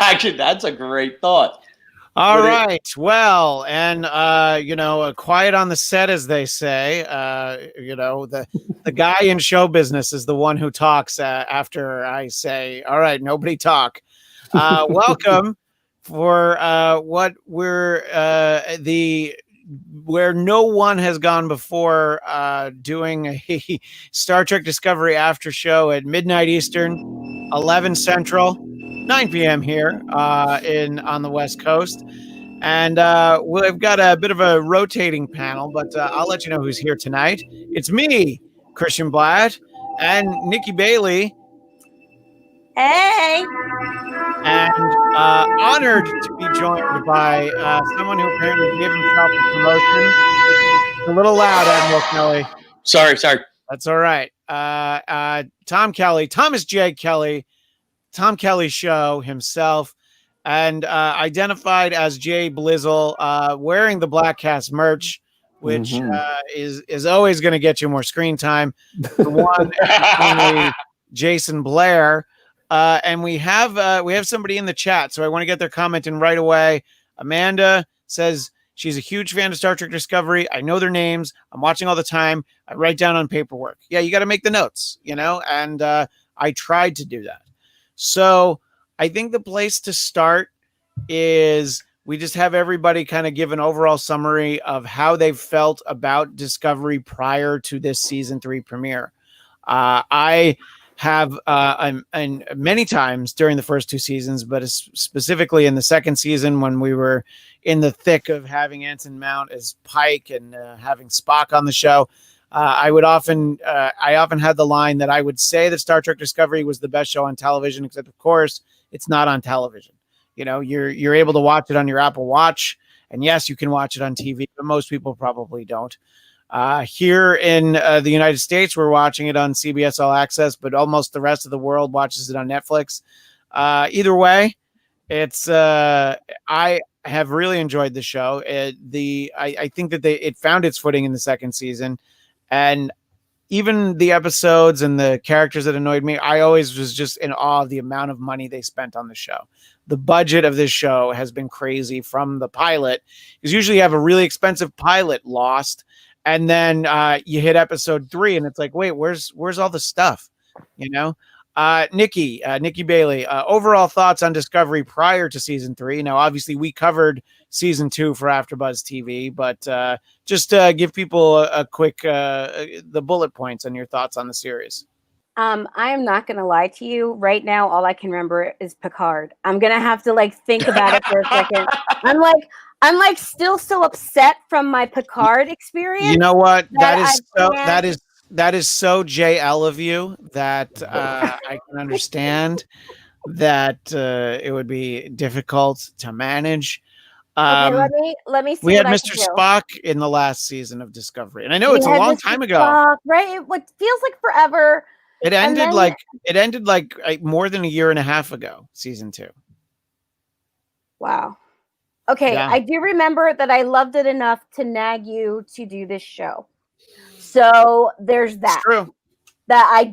Actually, that's a great thought. All right. Well, and quiet on the set, as they say. The guy in show business is the one who talks after I say, "All right, nobody talk." Welcome for what we're where no one has gone before, doing a Star Trek Discovery after show at midnight Eastern, 11 Central, 9 p.m. here on the West Coast. And we've got a bit of a rotating panel, but I'll let you know who's here tonight. It's me, Christian Blatt, and Nikki Bailey. Hey! And honored to be joined by someone who apparently gave himself a promotion. It's a little loud, Admiral Kelly. Sorry. That's all right. Tom Kelly, Thomas J. Kelly, Tom Kelly Show himself, and identified as Jay Blizzle, wearing the Black Cast merch, which is always going to get you more screen time. The one and only Jason Blair. And we have somebody in the chat, so I want to get their comment in right away. Amanda says she's a huge fan of Star Trek Discovery. I know their names. I'm watching all the time. I write down on paperwork. Yeah, you got to make the notes, and I tried to do that. So I think the place to start is we just have everybody kind of give an overall summary of how they've felt about Discovery prior to this season 3 premiere. I have and many times during the first 2 seasons, but specifically in the second season when we were in the thick of having Anson Mount as Pike and having Spock on the show, I often had the line that I would say that Star Trek Discovery was the best show on television, except of course it's not on television. You're able to watch it on your Apple Watch, and yes, you can watch it on TV, but most people probably don't. Here in the United States, we're watching it on CBS All Access, but almost the rest of the world watches it on Netflix. Either way, it's I have really enjoyed the show. I think that it found its footing in the second season, and even the episodes and the characters that annoyed me, I always was just in awe of the amount of money they spent on the show. The budget of this show has been crazy from the pilot, because usually you have a really expensive pilot, Lost, and then you hit episode 3 and it's like, wait, where's all the stuff? Nikki Bailey, overall thoughts on Discovery prior to season 3. Now, obviously we covered season 2 for AfterBuzz TV, but just give people a quick, the bullet points on your thoughts on the series. I am not going to lie to you right now. All I can remember is Picard. I'm going to have to think about it for a second. I'm still so upset from my Picard experience. You know what? That is so JL of you that I can understand that it would be difficult to manage. Okay, let me see. We had Mr. Spock in the last season of Discovery, and I know it's a long time ago. Spock, right? It feels like forever. It ended more than a year and a half ago, season 2. Wow. Okay, yeah. I do remember that I loved it enough to nag you to do this show. So there's that. It's true. That I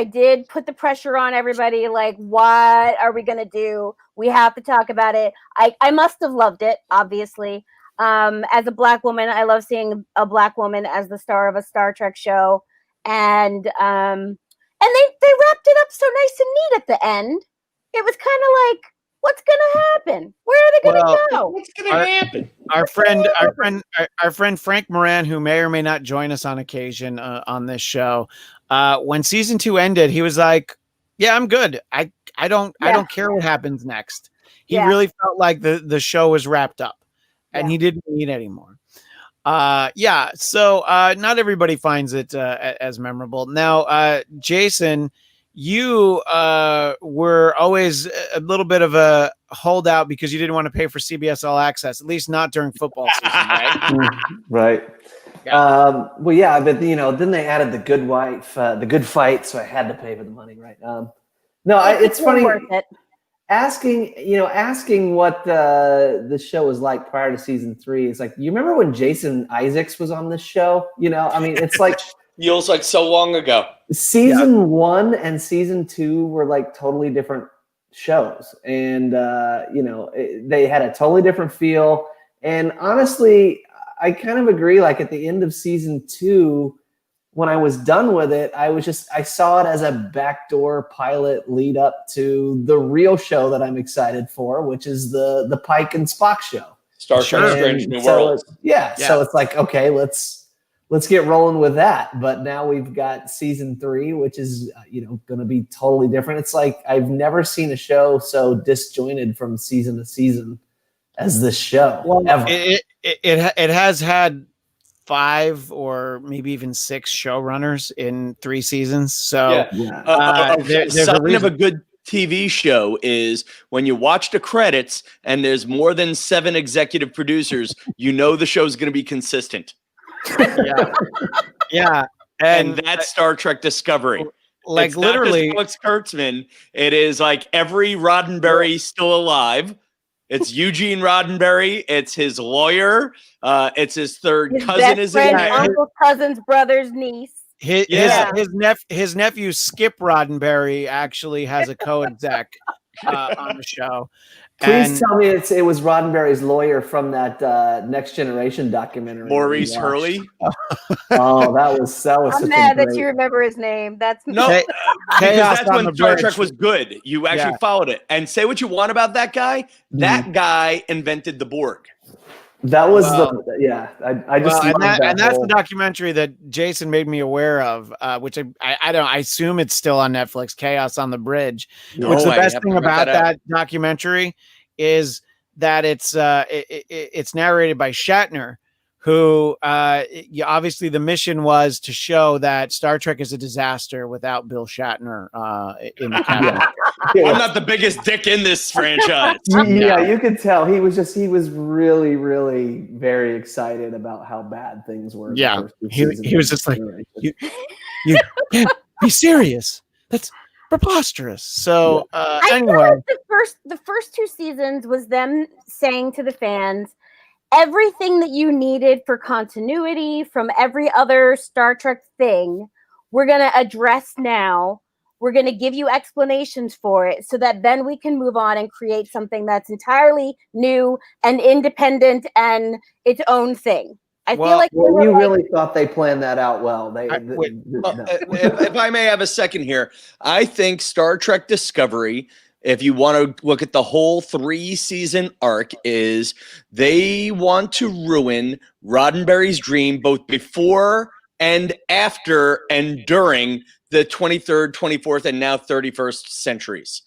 did put the pressure on everybody. Like, what are we gonna do? We have to talk about it. I must have loved it, obviously. As a Black woman, I love seeing a Black woman as the star of a Star Trek show, and they wrapped it up so nice and neat at the end. It was kind of like, what's gonna happen? Where are they gonna go? What's gonna happen? Our friend Frank Moran, who may or may not join us on occasion on this show, when season 2 ended, he was like, "Yeah, I'm good. I don't care what happens next." He really felt like the show was wrapped up, and he didn't need anymore. So not everybody finds it as memorable. Now, Jason, you were always a little bit of a holdout because you didn't want to pay for CBS All Access, at least not during football season, right? Right. Yeah. But then they added the Good Fight, so I had to pay for the money, right? It's funny. Worth it. Asking what the show was like prior to season 3 is like, you remember when Jason Isaacs was on this show? It's like feels like so long ago. Season 1 and season 2 were like totally different shows, and they had a totally different feel. And honestly, I kind of agree. Like at the end of season 2, when I was done with it, I saw it as a backdoor pilot lead up to the real show that I'm excited for, which is the Pike and Spock show. Star Trek Strange New so Worlds. So it's like, okay, let's get rolling with that. But now we've got season 3, which is going to be totally different. It's like I've never seen a show so disjointed from season to season as this show. Ever. It has had 5 or maybe even 6 showrunners in 3 seasons. So a sign of a good TV show is when you watch the credits and there's more than 7 executive producers, the show's going to be consistent. Yeah. And that's Star Trek Discovery. Like it's literally, not just Alex Kurtzman. It is like every Roddenberry still alive. It's Eugene Roddenberry. It's his lawyer. It's his third cousin is in there. Uncle, cousin's brother's niece. His nephew Skip Roddenberry actually has a co-exec on the show. Please tell me it was Roddenberry's lawyer from that Next Generation documentary. Maurice Hurley. Oh, that was. I'm mad that you remember his name. That's because that's when Star Trek was good. You actually followed it. And say what you want about that guy. That guy invented the Borg. That was I just that's the documentary that Jason made me aware of, which I assume it's still on Netflix. Chaos on the Bridge. Which the best thing about that documentary is that it's narrated by Shatner, who obviously the mission was to show that Star Trek is a disaster without Bill Shatner in the cabinet. I'm not the biggest dick in this franchise. Yeah, you could tell he was really, really very excited about how bad things were. Yeah, he was just like, you can't be serious. That's preposterous. So anyway, the first 2 seasons was them saying to the fans, everything that you needed for continuity from every other Star Trek thing, we're going to address now. We're going to give you explanations for it so that then we can move on and create something that's entirely new and independent and its own thing. I feel like you really thought they planned that out well. If I may have a second here, I think Star Trek Discovery, if you want to look at the whole 3-season arc, is they want to ruin Roddenberry's dream both before and after and during the 23rd, 24th, and now 31st centuries.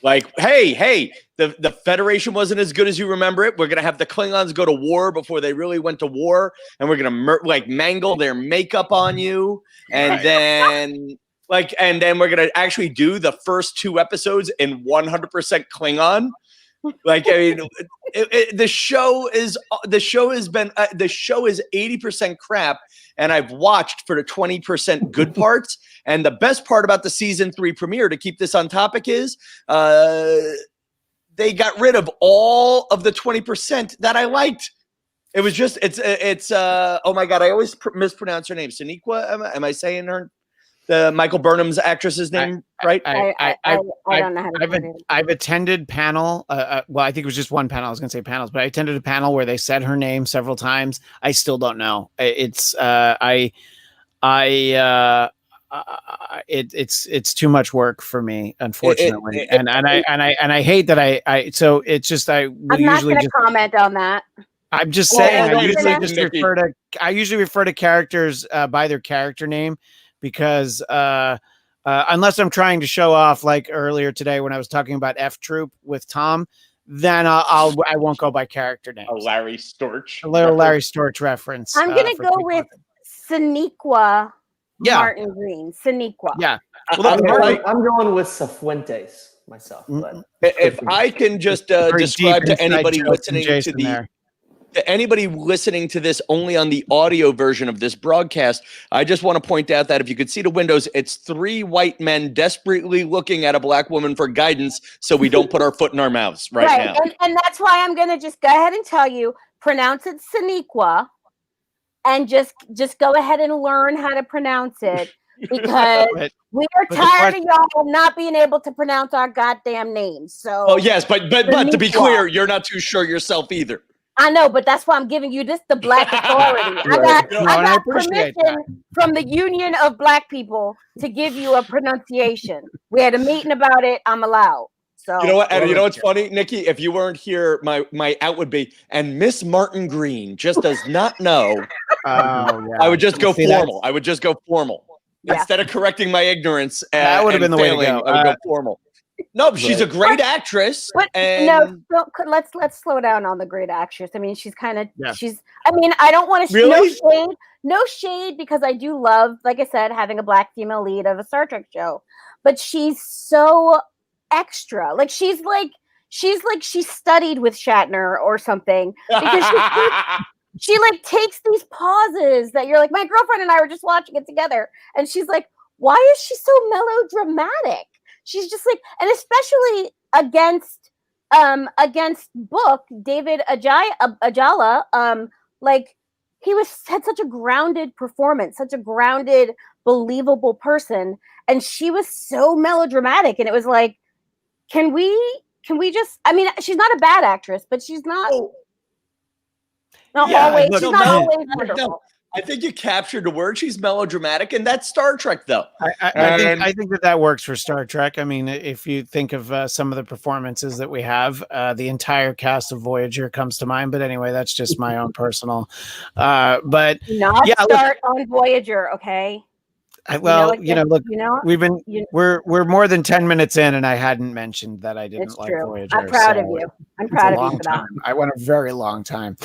Like, hey, the Federation wasn't as good as you remember it. We're going to have the Klingons go to war before they really went to war, and we're going to mangle their makeup on you, and then we're going to actually do the first 2 episodes in 100% Klingon. Like, I mean, the show is 80% crap, and I've watched for the 20% good parts. And the best part about the season 3 premiere, to keep this on topic, is they got rid of all of the 20% that I liked. It was just it's oh my god, I always mispronounce her name. Sonequa, am I saying her? The Michael Burnham's actress's name, right? I don't know how to do it. I've attended panel. Well, I think it was just one panel. I was going to say panels, but I attended a panel where they said her name several times. I still don't know. It's it's too much work for me, unfortunately, and I hate that I. So it's just I'm not going to comment on that. I'm just saying. I usually refer to characters by their character name. Because unless I'm trying to show off, like earlier today when I was talking about F Troop with Tom, then I won't go by character names. A Larry Storch. A little Larry Storch reference. I'm gonna go with Sonequa Martin Green. Sonequa. Yeah. Well, I'm going with Cifuentes myself. But if I can just describe to anybody listening anybody listening to this only on the audio version of this broadcast, I just want to point out that if you could see the windows, it's 3 white men desperately looking at a black woman for guidance so we don't put our foot in our mouths right now. And that's why I'm going to just go ahead and tell you, pronounce it Sonequa, and just go ahead and learn how to pronounce it. because But- we are but the tired of y'all not being able to pronounce our goddamn names. So Oh yes, but to be Niqua. clear, you're not too sure yourself either. I know, but that's why I'm giving you this the black authority. I Right. got No, I and I got appreciate permission from the Union of Black People to give you a pronunciation. We had a meeting about it. I'm allowed. So You know what? And Well, you know what's funny, Nikki? If you weren't here, my out would be, and Miss Martin Green just does not know. Oh, yeah. I would just go See, that's- formal. I would just go formal Yeah. instead of correcting my ignorance. That would have and been the way to failing, go. I would go formal. No, she's a Right. great actress. But and no, let's slow down on the great actress. I mean, she's kind of Yeah. I mean, I don't want to Really? no shade because I do love, like I said, having a black female lead of a Star Trek show. But she's so extra. Like she's studied with Shatner or something because she like takes these pauses that you're like, my girlfriend and I were just watching it together, and she's like, why is she so melodramatic? She's just like, and especially against Book David Ajala, like he had such a grounded performance, such a grounded, believable person, and she was so melodramatic, and it was like, can we just? I mean, she's not a bad actress, but she's not. Not Yeah, always. look, She's no, not no, always no. wonderful. I think you captured the word. She's melodramatic, and that's Star Trek, though. I think that works for Star Trek. I mean, if you think of some of the performances that we have, the entire cast of Voyager comes to mind. But anyway, that's just my own personal. But Do not yeah, look- start on Voyager, okay? look, we've been you- we're more than 10 minutes in, and I hadn't mentioned that I didn't It's like true. Voyager. I'm proud of so you. I'm it's a proud of you long for that. time. I went a very long time,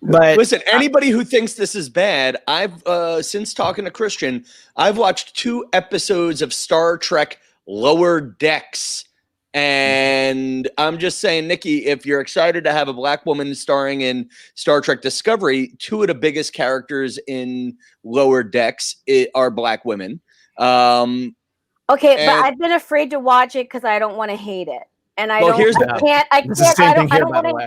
but Listen, anybody who thinks this is bad, I've since talking to Christian, I've watched 2 episodes of Star Trek Lower Decks. And I'm just saying, Nikki, if you're excited to have a black woman starring in Star Trek Discovery, 2 of the biggest characters in Lower Decks are black women. Okay, but and- I've been afraid to watch it because I don't want to hate it, and I Well, don't. here's I the- can't. I It's the can't. same I thing don't here, by want the to way.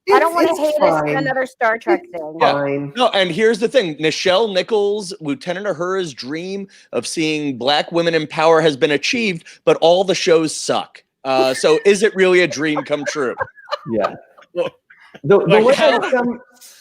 hate. I don't want to It's hate it fine. in another Star Trek thing. Yeah. Fine. No, and here's the thing. Nichelle Nichols, Lieutenant Uhura's dream of seeing black women in power has been achieved, but all the shows suck. So is it really a dream come true? Yeah. Well, The like way how-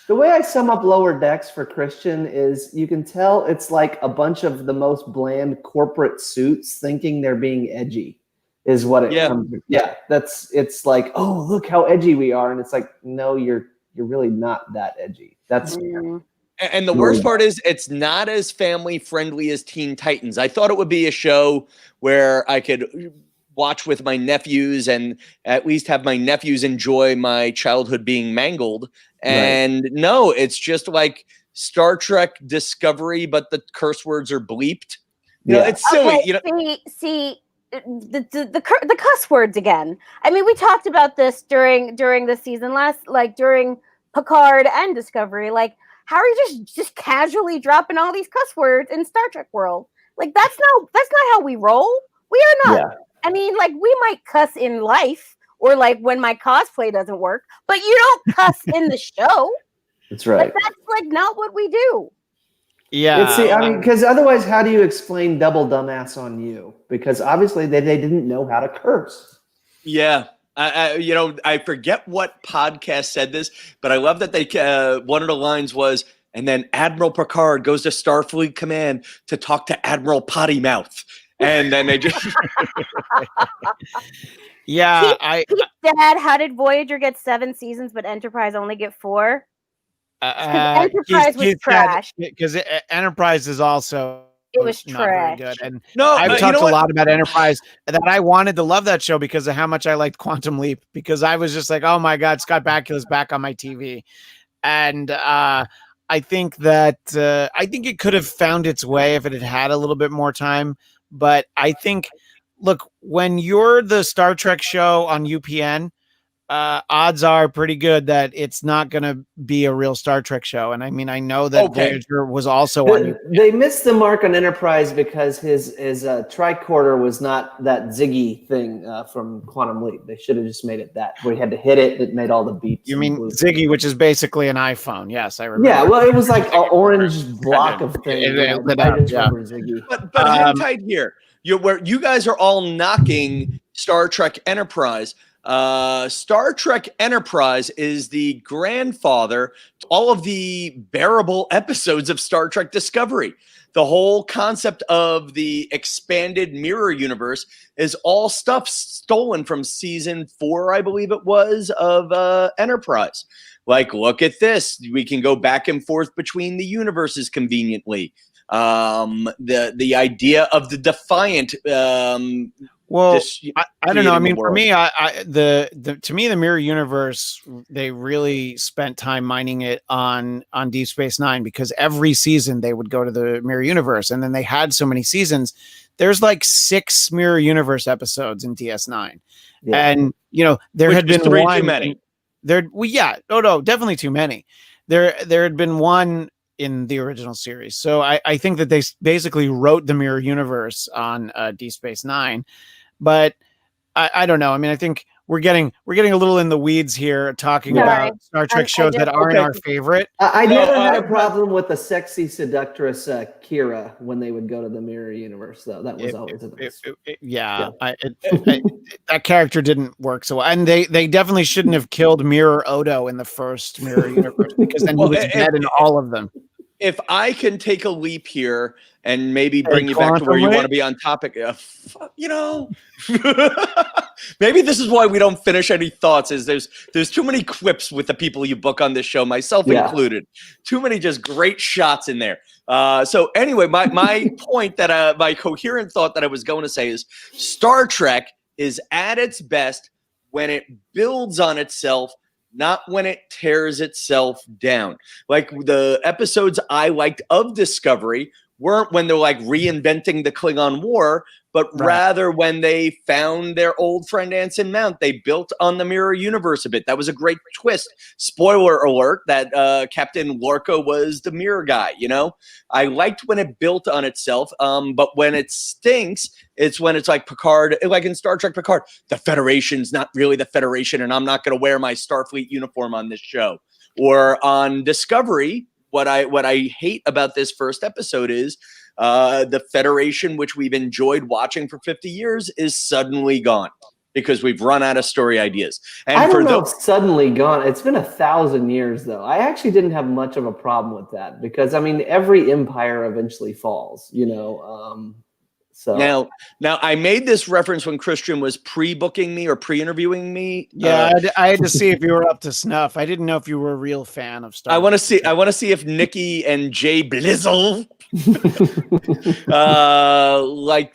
the way I sum up Lower Decks for Christian is you can tell it's like a bunch of the most bland corporate suits thinking they're being edgy is what it Yeah. comes to. Yeah, it's like, oh, look how edgy we are. And it's like, no, you're really not that edgy. That's Mm. And the worst part is it's not as family friendly as Teen Titans. I thought it would be a show where I could watch with my nephews and at least have my nephews enjoy my childhood being mangled. And no, it's just like Star Trek Discovery, but the curse words are bleeped. You know, Yeah. it's silly. Okay, You know, see the cuss words again. I mean, we talked about this during the season during Picard and Discovery. Like, how are you just casually dropping all these cuss words in Star Trek world? Like, that's not how we roll. We are not. Yeah. I mean, like, we might cuss in life or like when my cosplay doesn't work, but you don't cuss in the show. That's right. Like, that's like not what we do. yeah, See, I mean, because otherwise, how do you explain double dumbass on you? Because obviously they didn't know how to curse. yeah. I forget what podcast said this, but I love that they one of the lines was, and then Admiral Picard goes to Starfleet Command to talk to Admiral Potty Mouth, and then they just yeah. Dad, how did Voyager get 7 seasons but Enterprise only get 4? Enterprise was trash. Because Enterprise is also It was not very trash. good. And no. I've you talked know a what? lot about Enterprise that I wanted to love that show because of how much I liked Quantum Leap, because I was just like, oh my God, Scott Bakula's back on my TV. And I think that I think it could have found its way if it had had a little bit more time. But I think, look, when you're the Star Trek show on UPN, odds are pretty good that it's not going to be a real Star Trek show. And I mean, I know that Voyager was also on. They missed the mark on Enterprise because his tricorder was not that Ziggy thing from Quantum Leap. They should have just made it that where he had to hit it. It made all the beeps. You mean Ziggy, which is basically an iPhone? Yes, I remember. Yeah, well, it was like an orange block of things. Ziggy. But hang tight here. Where you guys are all knocking Star Trek Enterprise. Star Trek Enterprise is the grandfather to all of the bearable episodes of Star Trek Discovery. The whole concept of the expanded mirror universe is all stuff stolen from season 4, I believe it was, of Enterprise. Like, look at this. We can go back and forth between the universes conveniently. The idea of the Defiant. I don't know. I mean, for me, to me, the mirror universe, they really spent time mining it on Deep Space Nine, because every season they would go to the mirror universe, and then they had so many seasons. There's like 6 mirror universe episodes in DS9, and there had been one too many. Definitely too many. There had been one in the original series, so I think that they basically wrote the mirror universe on Deep Space Nine. But I don't know. I mean, I think we're getting a little in the weeds here, talking about Star Trek shows that aren't our favorite. I never had a problem with the sexy seductress Kira when they would go to the mirror universe, though. That was always that character didn't work so well, and they definitely shouldn't have killed Mirror Odo in the first mirror universe, because then he was dead in all of them. If I can take a leap here and maybe bring you back to where you want to be on topic, maybe this is why we don't finish any thoughts. Is there's too many quips with the people you book on this show, myself included. Too many just great shots in there. So anyway, my point that my coherent thought that I was going to say is Star Trek is at its best when it builds on itself, not when it tears itself down. Like the episodes I liked of Discovery weren't when they're like reinventing the Klingon War, but rather when they found their old friend Anson Mount. They built on the mirror universe a bit. That was a great twist. Spoiler alert, that Captain Lorca was the mirror guy, I liked when it built on itself, but when it stinks, it's when it's like Picard, like in Star Trek Picard, the Federation's not really the Federation, and I'm not going to wear my Starfleet uniform on this show. Or on Discovery, what I hate about this first episode is the Federation, which we've enjoyed watching for 50 years, is suddenly gone because we've run out of story ideas. And I don't know if suddenly gone. It's been 1,000 years, though. I actually didn't have much of a problem with that, because, I mean, every empire eventually falls, So now I made this reference when Christian was pre-booking me or pre-interviewing me. Yeah, I had to see if you were up to snuff. I didn't know if you were a real fan of Star Trek. I want to see if Nikki and Jay Blizzle like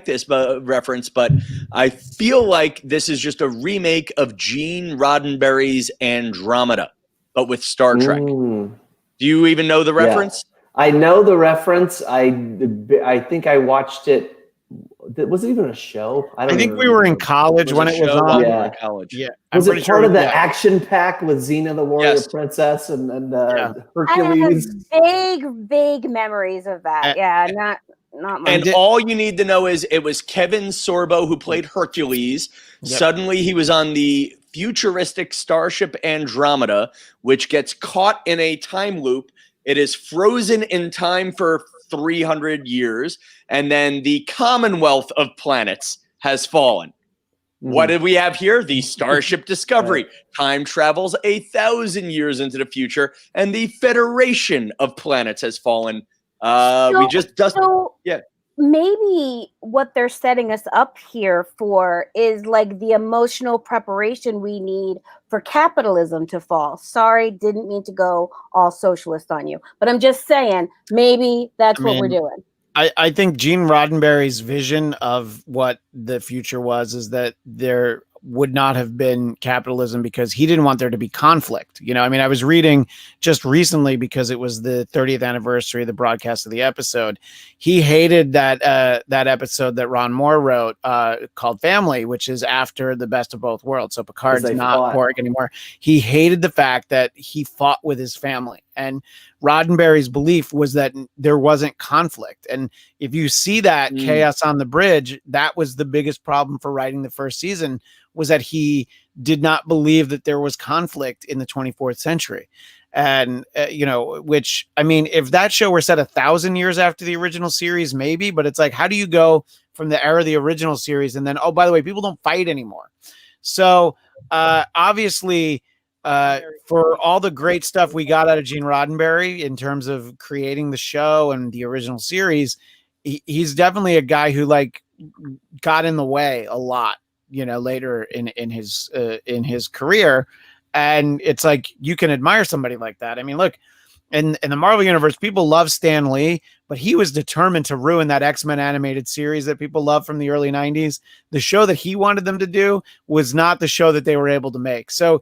this reference, but I feel like this is just a remake of Gene Roddenberry's Andromeda, but with Star Trek. Do you even know the reference? Yeah. I know the reference. I think I watched it. Was it even a show? I think we were in college when it was on. Yeah. College. Yeah. Was it part of the action pack with Xena the Warrior Princess and Hercules? I have vague memories of that. Not much. And all you need to know is it was Kevin Sorbo who played Hercules. Yep. Suddenly he was on the futuristic starship Andromeda, which gets caught in a time loop. It is frozen in time for 300 years, and then the Commonwealth of Planets has fallen. What did we have here? The Starship Discovery. Time travels 1,000 years into the future, and the Federation of Planets has fallen. Maybe what they're setting us up here for is like the emotional preparation we need for capitalism to fall. Sorry, didn't mean to go all socialist on you, but I'm just saying maybe that's what we're doing. I think Gene Roddenberry's vision of what the future was is that there would not have been capitalism because he didn't want there to be conflict. You know, I mean, I was reading just recently because it was the 30th anniversary of the broadcast of the episode. He hated that episode that Ron Moore wrote called Family, which is after the Best of Both Worlds. So Picard's not Borg anymore. He hated the fact that he fought with his family. And Roddenberry's belief was that there wasn't conflict. And if you see that chaos on the bridge, that was the biggest problem for writing the first season, was that he did not believe that there was conflict in the 24th century. And, which, I mean, if that show were set 1,000 years after the original series, maybe, but it's like, how do you go from the era of the original series and then, oh, by the way, people don't fight anymore. So obviously, for all the great stuff we got out of Gene Roddenberry in terms of creating the show and the original series, he's definitely a guy who got in the way a lot, later in his career. And it's like, you can admire somebody like that. I mean, look, in the Marvel universe, people love Stan Lee, but he was determined to ruin that X-Men animated series that people love from the early 90s. The show that he wanted them to do was not the show that they were able to make. So,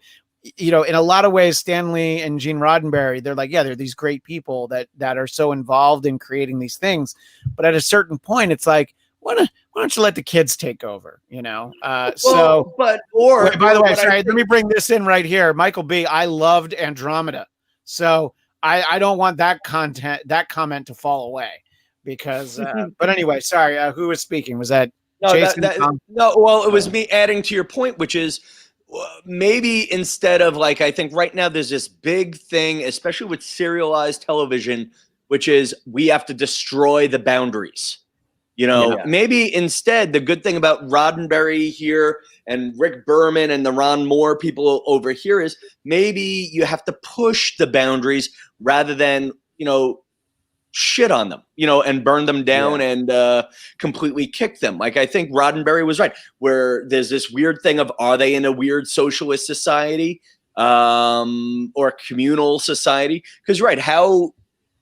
in a lot of ways, Stan Lee and Gene Roddenberry, they're these great people that are so involved in creating these things. But at a certain point, it's like, why don't you let the kids take over? By the way, let me bring this in right here. Michael B., I loved Andromeda. So I don't want that comment to fall away because, but anyway, sorry. Who was speaking? Was that Jason? It was me adding to your point, which is, maybe instead of I think right now there's this big thing, especially with serialized television, which is we have to destroy the boundaries. Maybe instead the good thing about Roddenberry here and Rick Berman and the Ron Moore people over here is maybe you have to push the boundaries rather than, shit on them, and burn them down and completely kick them. I think Roddenberry was right, where there's this weird thing of, are they in a weird socialist society or communal society? Because, right, how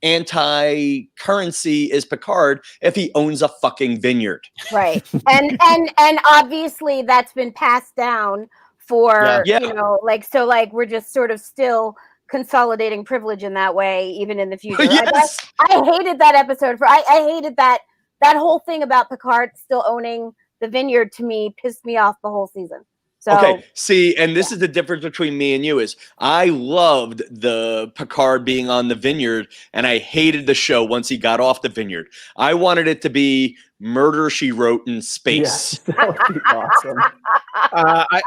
anti-currency is Picard if he owns a fucking vineyard? Right. And obviously that's been passed down for, we're just sort of still consolidating privilege in that way, even in the future. Yes. I hated that episode. I hated that whole thing about Picard still owning the vineyard. To me, pissed me off the whole season. So, okay, see, and this is the difference between me and you is I loved the Picard being on the vineyard, and I hated the show once he got off the vineyard. I wanted it to be Murder, She Wrote in space. Yes, that would be awesome.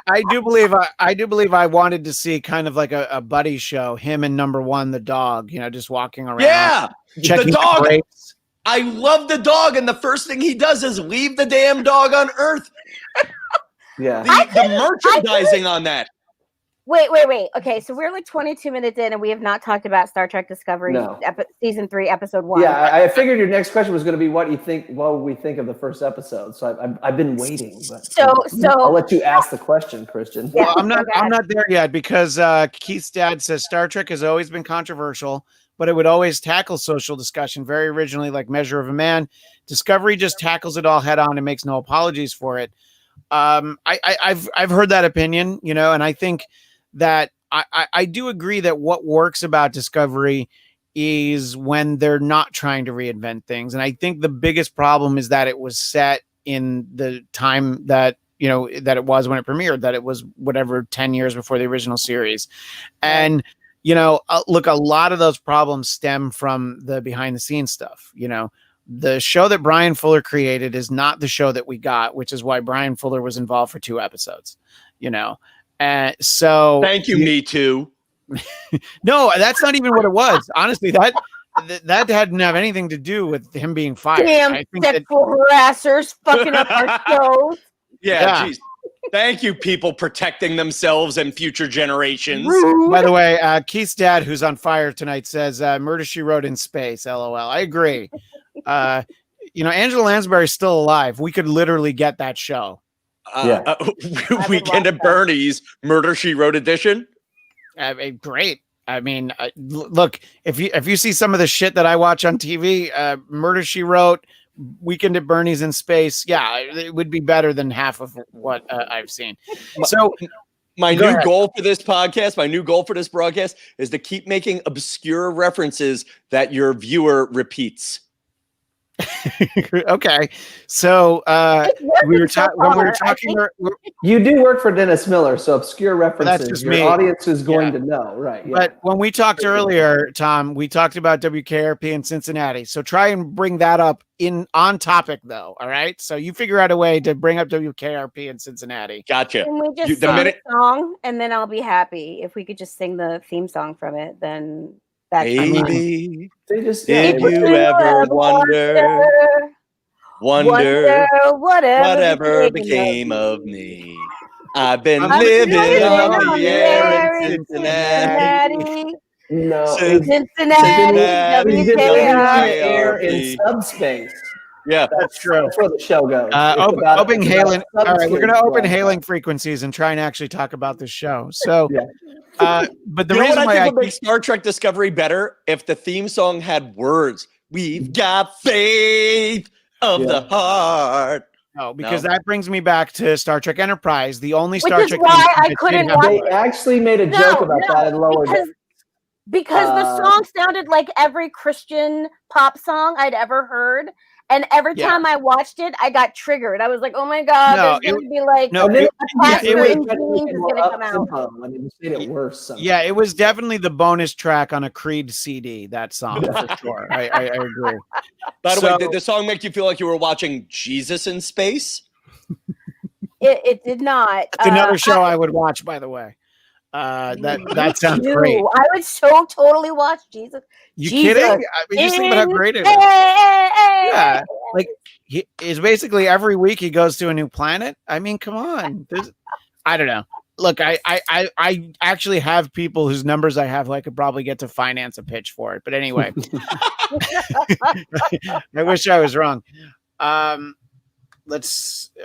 I do believe I wanted to see kind of like a buddy show, him and number one, the dog, just walking around. Yeah, checking the dog. Grapes. I love the dog, and the first thing he does is leave the damn dog on Earth. Yeah, the merchandising on that. Wait. Okay, so we're 22 minutes in, and we have not talked about Star Trek Discovery season 3, episode 1. Yeah, I figured your next question was going to be what we think of the first episode. So I've been waiting. But so I'll let you ask the question, Christian. Yeah, I'm not there yet because Keith's dad says Star Trek has always been controversial, but it would always tackle social discussion very originally, like Measure of a Man. Discovery just tackles it all head on and makes no apologies for it. I've heard that opinion, and I think that I do agree that what works about Discovery is when they're not trying to reinvent things. And I think the biggest problem is that it was set in the time that, that it was when it premiered, that it was whatever, 10 years before the original series. And, look, a lot of those problems stem from the behind the scenes stuff, The show that Brian Fuller created is not the show that we got, which is why Brian Fuller was involved for 2 episodes, And so thank you, Me Too. No, that's not even what it was. Honestly, that hadn't have anything to do with him being fired. Damn sexual harassers fucking up our shows. Yeah. Geez. Thank you, people protecting themselves and future generations. By the way, Keith's dad, who's on fire tonight, says Murder, She Wrote in space. LOL. I agree. Angela Lansbury's still alive. We could literally get that show. Weekend at Bernie's Murder, She Wrote edition. Great. I mean, look, if you see some of the shit that I watch on TV, Murder, She Wrote, Weekend at Bernie's in space, yeah, it would be better than half of what I've seen. So my Go new ahead. goal for this podcast, my new goal for this broadcast is to keep making obscure references that your viewer repeats. okay, so It's working we were so when we were far. I talking. think You do work for Dennis Miller, so obscure references just your me. audience is going Yeah. to know, right? Yeah. But when we talked earlier, Tom, we talked about WKRP in Cincinnati. So try and bring that up on topic, though. All right. So you figure out a way to bring up WKRP in Cincinnati. Gotcha. Can we just The sing minute- the song and then I'll be happy? If we could just sing the theme song from it, then that's Baby, They just did yeah, you ever wonder whatever became of me? I've been I'm living living on the air in Cincinnati. Cincinnati, no, Since- Cincinnati, Cincinnati, air in WKRP. subspace. Yeah. That's true. That's where the show goes. It's Open about hailing. All right, we're going to substance, open right? hailing frequencies and try and actually talk about this show. So, Yeah. but the You know reason what I why think I would make Star Trek Discovery better? If the theme song had words. We've got faith of Yeah. the heart. no, because No. that brings me back to Star Trek Enterprise, the only Which Star is Trek why theme I that did couldn't have watch They words. actually made a joke about that in Lower Decks. Because the Uh, song sounded like every Christian pop song I'd ever heard. And every Yeah. time I watched it, I got triggered. I was like, oh my God, No, there's it- going to be like no, And then it- a yeah, pastor it was- in jeans is going to come out. up-tempo, and it just made it worse. Somehow. Yeah, it was definitely the bonus track on a Creed CD, that song, for sure. I agree. By the way, So- did the song make you feel like you were watching Jesus in space? It did not. That's another show I would watch, by the way. That sounds Dude, great. I would so totally watch Jesus. You Jesus kidding? I mean, just think about how great it is. Yeah. Like he is basically every week he goes to a new planet. I mean, come on. I don't know. Look, I actually have people whose numbers I have, like, could probably get to finance a pitch for it. But anyway, I wish I was wrong.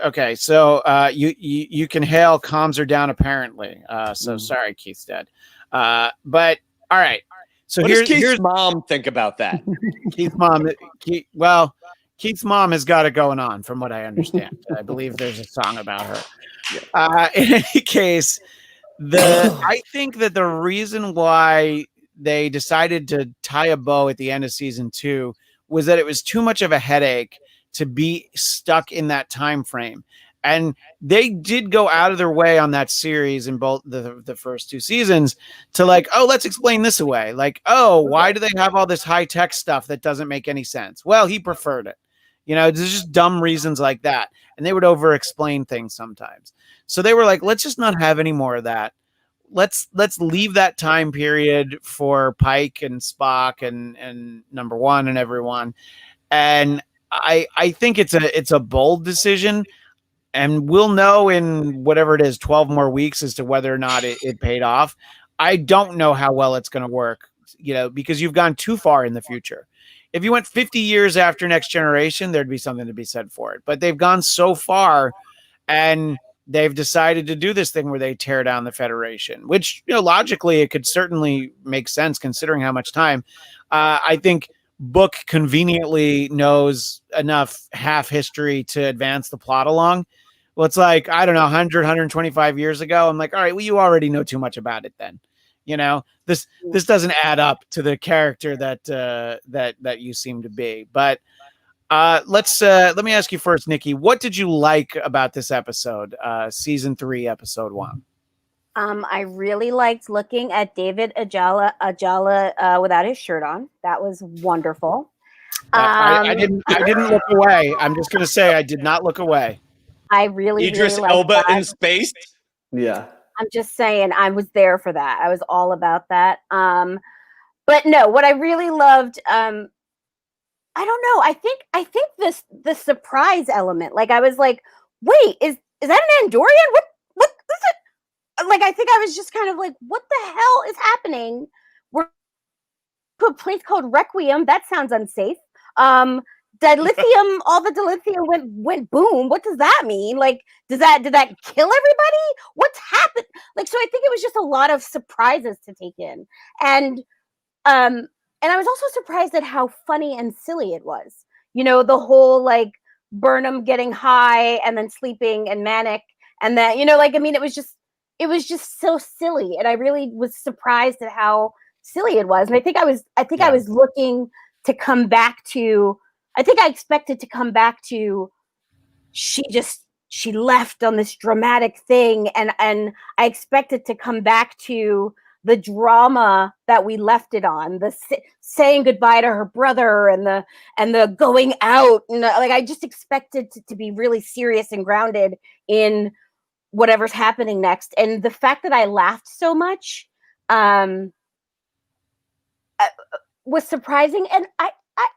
Okay. So you can hail, comms are down apparently. So sorry, Keith's dead. But all right. So What does here's Keith's mom think about that? Keith's mom. Keith's mom has got it going on, from what I understand. I believe there's a song about her. In any case, I think that the reason why they decided to tie a bow at the end of season 2 was that it was too much of a headache to be stuck in that time frame. And they did go out of their way on that series in both the first 2 seasons to, like, oh, let's explain this away. Like, oh, why do they have all this high tech stuff that doesn't make any sense? Well, he preferred it. You know, there's just dumb reasons like that. And they would over explain things sometimes. So they were like, let's just not have any more of that. Let's leave that time period for Pike and Spock and number 1 and everyone. And I think it's a bold decision. And we'll know in whatever it is, 12 more weeks, as to whether or not it paid off. I don't know how well it's going to work, you know, because you've gone too far in the future. If you went 50 years after Next Generation, there'd be something to be said for it. But they've gone so far, and they've decided to do this thing where they tear down the Federation, which, you know, logically it could certainly make sense considering how much time. I think Book conveniently knows enough half history to advance the plot along. Well, it's like, I don't know, 100, 125 years ago. I'm like, all right, well, you already know too much about it then. You know, this doesn't add up to the character that you seem to be. But let me ask you first, Nikki, what did you like about this episode, season 3, episode 1? I really liked looking at David Ajala without his shirt on. That was wonderful. I didn't look away. I'm just going to say I did not look away. I really, Idris really liked Elba that. in space? Yeah. I'm just saying, I was there for that. I was all about that. But no, what I really loved, I don't know. I think the surprise element. Like, I was like, wait, is that an Andorian? What is it? Like, I think I was just kind of like, what the hell is happening? We're to a place called Requiem. That sounds unsafe. Dilithium, all the dilithium went boom. What does that mean? Like, did that kill everybody? What's happened? Like, so I think it was just a lot of surprises to take in. And I was also surprised at how funny and silly it was. the whole like Burnham getting high and then sleeping and manic, and then like, I mean, it was just so silly, and I really was surprised at how silly it was. And I think I was looking to come back to. I think I expected to come back to. She left on this dramatic thing, and I expected to come back to the drama that we left it on, the saying goodbye to her brother and the going out, and like I just expected to be really serious and grounded in whatever's happening next. And the fact that I laughed so much was surprising, and I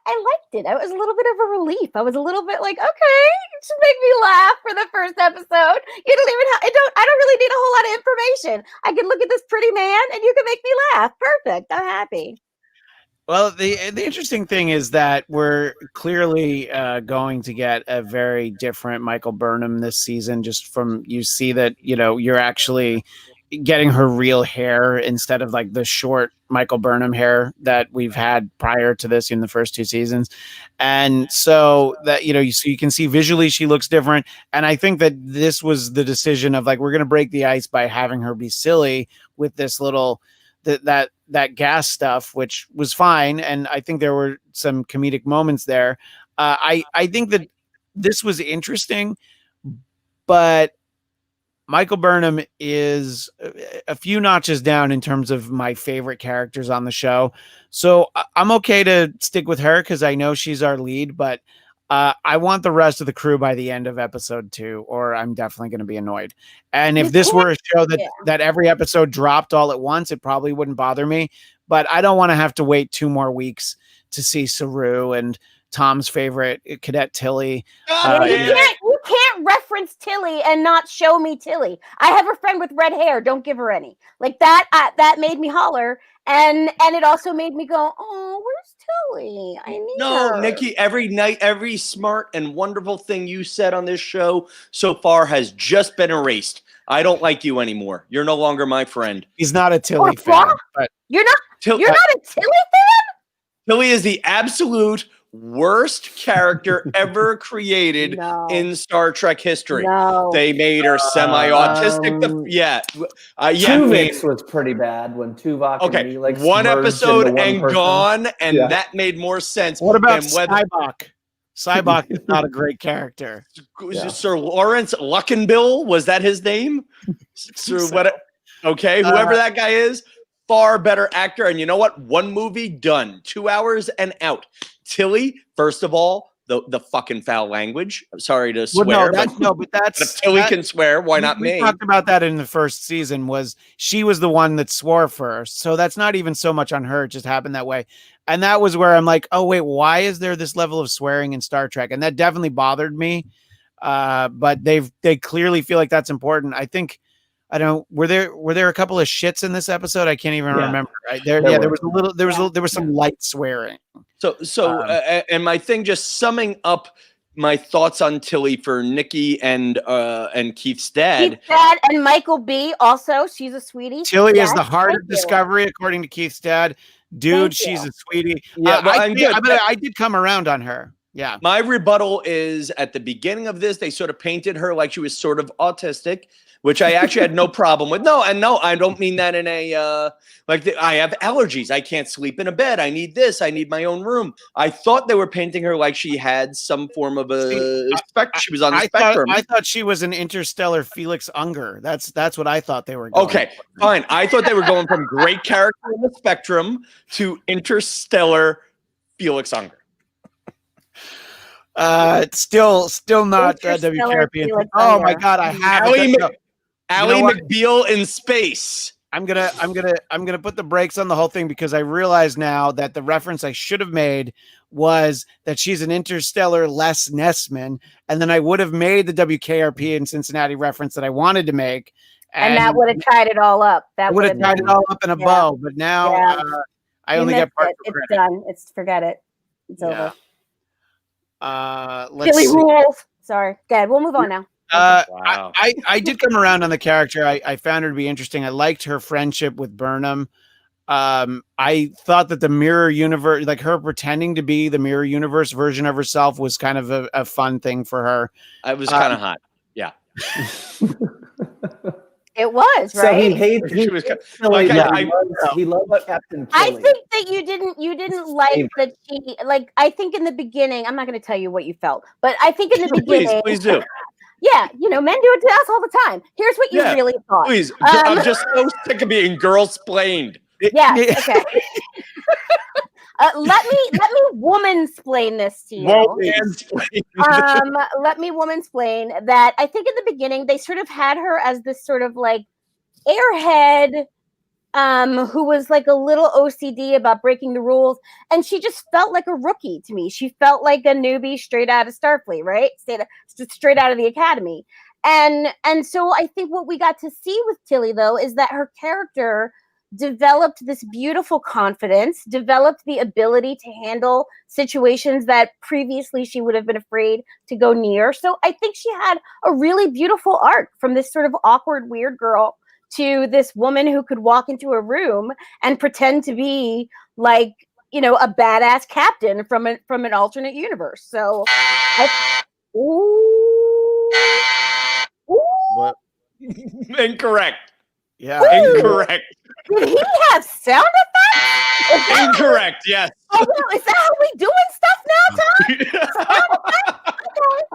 liked it. It was a little bit of a relief. I was a little bit like, okay, it should make me laugh for the first episode. You don't even I don't really need a whole lot of information. I can look at this pretty man and you can make me laugh. Perfect. I'm happy. Well, the interesting thing is that we're clearly going to get a very different Michael Burnham this season. Just from, you see that, you're actually getting her real hair instead of like the short Michael Burnham hair that we've had prior to this in the first 2 seasons. And so that, so you can see visually she looks different. And I think that this was the decision of like, we're going to break the ice by having her be silly with this little, that gas stuff, which was fine. And I think there were some comedic moments there. I think that this was interesting, but Michael Burnham is a few notches down in terms of my favorite characters on the show. So I'm okay to stick with her because I know she's our lead, but I want the rest of the crew by the end of episode 2, or I'm definitely going to be annoyed. And if this were a show that every episode dropped all at once, it probably wouldn't bother me. But I don't want to have to wait 2 more weeks to see Saru and Tom's favorite Cadet Tilly. You can't reference Tilly and not show me Tilly. I have a friend with red hair. Don't give her any. Like that. That made me holler, and it also made me go, "Oh, where's Tilly? I need her." Nikki. Every night, every smart and wonderful thing you said on this show so far has just been erased. I don't like you anymore. You're no longer my friend. He's not a Tilly fan. But you're not a Tilly fan? Tilly is the absolute worst character ever created in Star Trek history. They made her semi-autistic. Tuvix was pretty bad when Tuvok and Neelix one episode and person. gone, and that made more sense. What about Cybok? Cybok is not a great character. Sir Lawrence Luckenbill, was that his name? Whoever that guy is, far better actor. And you know what? 1 movie done, 2 hours and out. Tilly, first of all, the fucking foul language. I'm sorry to swear, but if Tilly can swear, why not me? We talked about that in the first season. She was the one that swore first, so that's not even so much on her. It just happened that way, and that was where I'm like, oh wait, why is there this level of swearing in Star Trek? And that definitely bothered me. But they clearly feel like that's important. I think. I don't. Were there a couple of shits in this episode? I can't even remember. Right? There was some light swearing. And my thing, just summing up my thoughts on Tilly for Nikki and Keith's dad. Keith's dad and Michael B. Also, she's a sweetie. Tilly is the heart of Discovery, according to Keith's dad. Dude, she's a sweetie. Yeah, I did come around on her. Yeah. My rebuttal is at the beginning of this, they sort of painted her like she was sort of autistic, which I actually had no problem with. No, I don't mean that in a I have allergies. I can't sleep in a bed. I need this. I need my own room. I thought they were painting her like she had some form of a spectrum. She was on the spectrum. I thought she was an interstellar Felix Unger. That's what I thought they were going for. Fine. I thought they were going from great character on the spectrum to interstellar Felix Unger. Still not WKRP. Oh my God, I have Ally McBeal in space. I'm gonna put the brakes on the whole thing because I realize now that the reference I should have made was that she's an interstellar Les Nessman, and then I would have made the WKRP in Cincinnati reference that I wanted to make, and that would have tied it all up. That would have tied it all up in a bow. But now I only get part. It's done. Forget it. It's over. Let's see. Rules. Sorry. Good. We'll move on now. Wow. I did come around on the character. I found her to be interesting. I liked her friendship with Burnham. I thought that the mirror universe, like her pretending to be the mirror universe version of herself, was kind of a fun thing for her. I was kind of hot. Yeah. It was, So right? he hates. She was Tilly, like, but he loves Captain I Tilly. think that you didn't like that she like. I think in the beginning, I'm not going to tell you what you felt, but I think in the beginning, please do. yeah, men do it to us all the time. Here's what you really thought. Please. I'm just so sick of being girl-splained. Yeah. Okay. Let me woman-splain this to you. Let me woman-splain that. I think in the beginning they sort of had her as this sort of like airhead, who was like a little OCD about breaking the rules, and she just felt like a rookie to me. She felt like a newbie straight out of Starfleet, right? Straight out of the academy. And so I think what we got to see with Tilly, though, is that her character developed this beautiful confidence, developed the ability to handle situations that previously she would have been afraid to go near. So I think she had a really beautiful arc from this sort of awkward, weird girl to this woman who could walk into a room and pretend to be like, a badass captain from an alternate universe. So What? Incorrect. Yeah. Incorrect. Did he have sound effects? Incorrect. Yes. Oh, no, is that how we doing stuff now, Tom?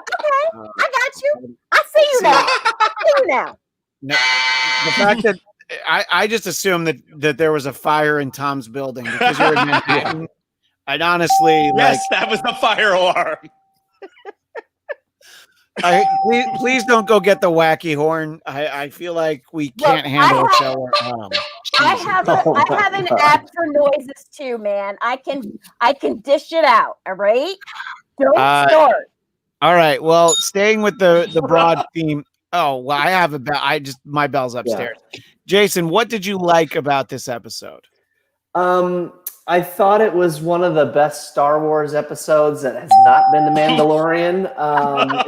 Okay. I got you. I see you now. I see you now. No, the fact that I just assumed that there was a fire in Tom's building because you're in Manhattan. I'd honestly Yes, that was the fire alarm. please don't go get the wacky horn. I feel like we can't handle a show at home. I have an app for noises too, man. I can dish it out. All right. Don't start. All right. Well, staying with the broad theme. Oh, well, I have a bell. My bell's upstairs. Yeah. Jason, what did you like about this episode? I thought it was one of the best Star Wars episodes that has not been The Mandalorian.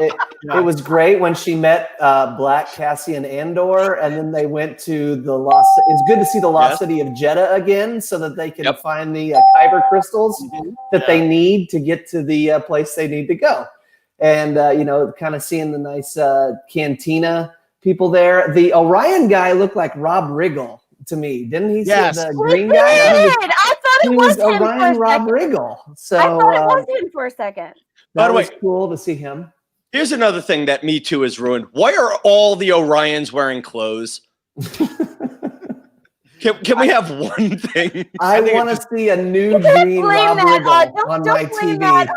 It was great when she met Black Cassian Andor, and then they went to the lost. It's good to see the lost city of Jeddah again, so that they can find the Kyber crystals that they need to get to the place they need to go. And kind of seeing the nice cantina people there. The Orion guy looked like Rob Riggle to me, didn't he? Yes, the green guy. I thought it was him Orion Rob Riggle. So I thought it was him for a second. By the way, cool to see him. Here's another thing that Me Too has ruined. Why are all the Orions wearing clothes? Can we have one thing? I want to see a new green Rob Riggle on my TV. That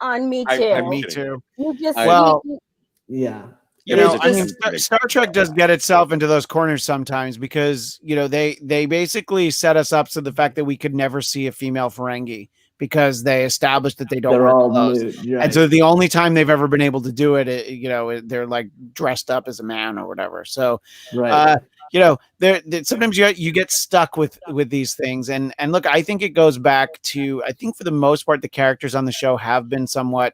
on Me Too. Me Too. Yeah. Star Trek does get itself into those corners sometimes because they basically set us up to the fact that we could never see a female Ferengi because they established that they don't wear clothes. Right. And so the only time they've ever been able to do it, they're like dressed up as a man or whatever. So, sometimes you get stuck with these things. And look, I think it goes back to, I think for the most part, the characters on the show have been somewhat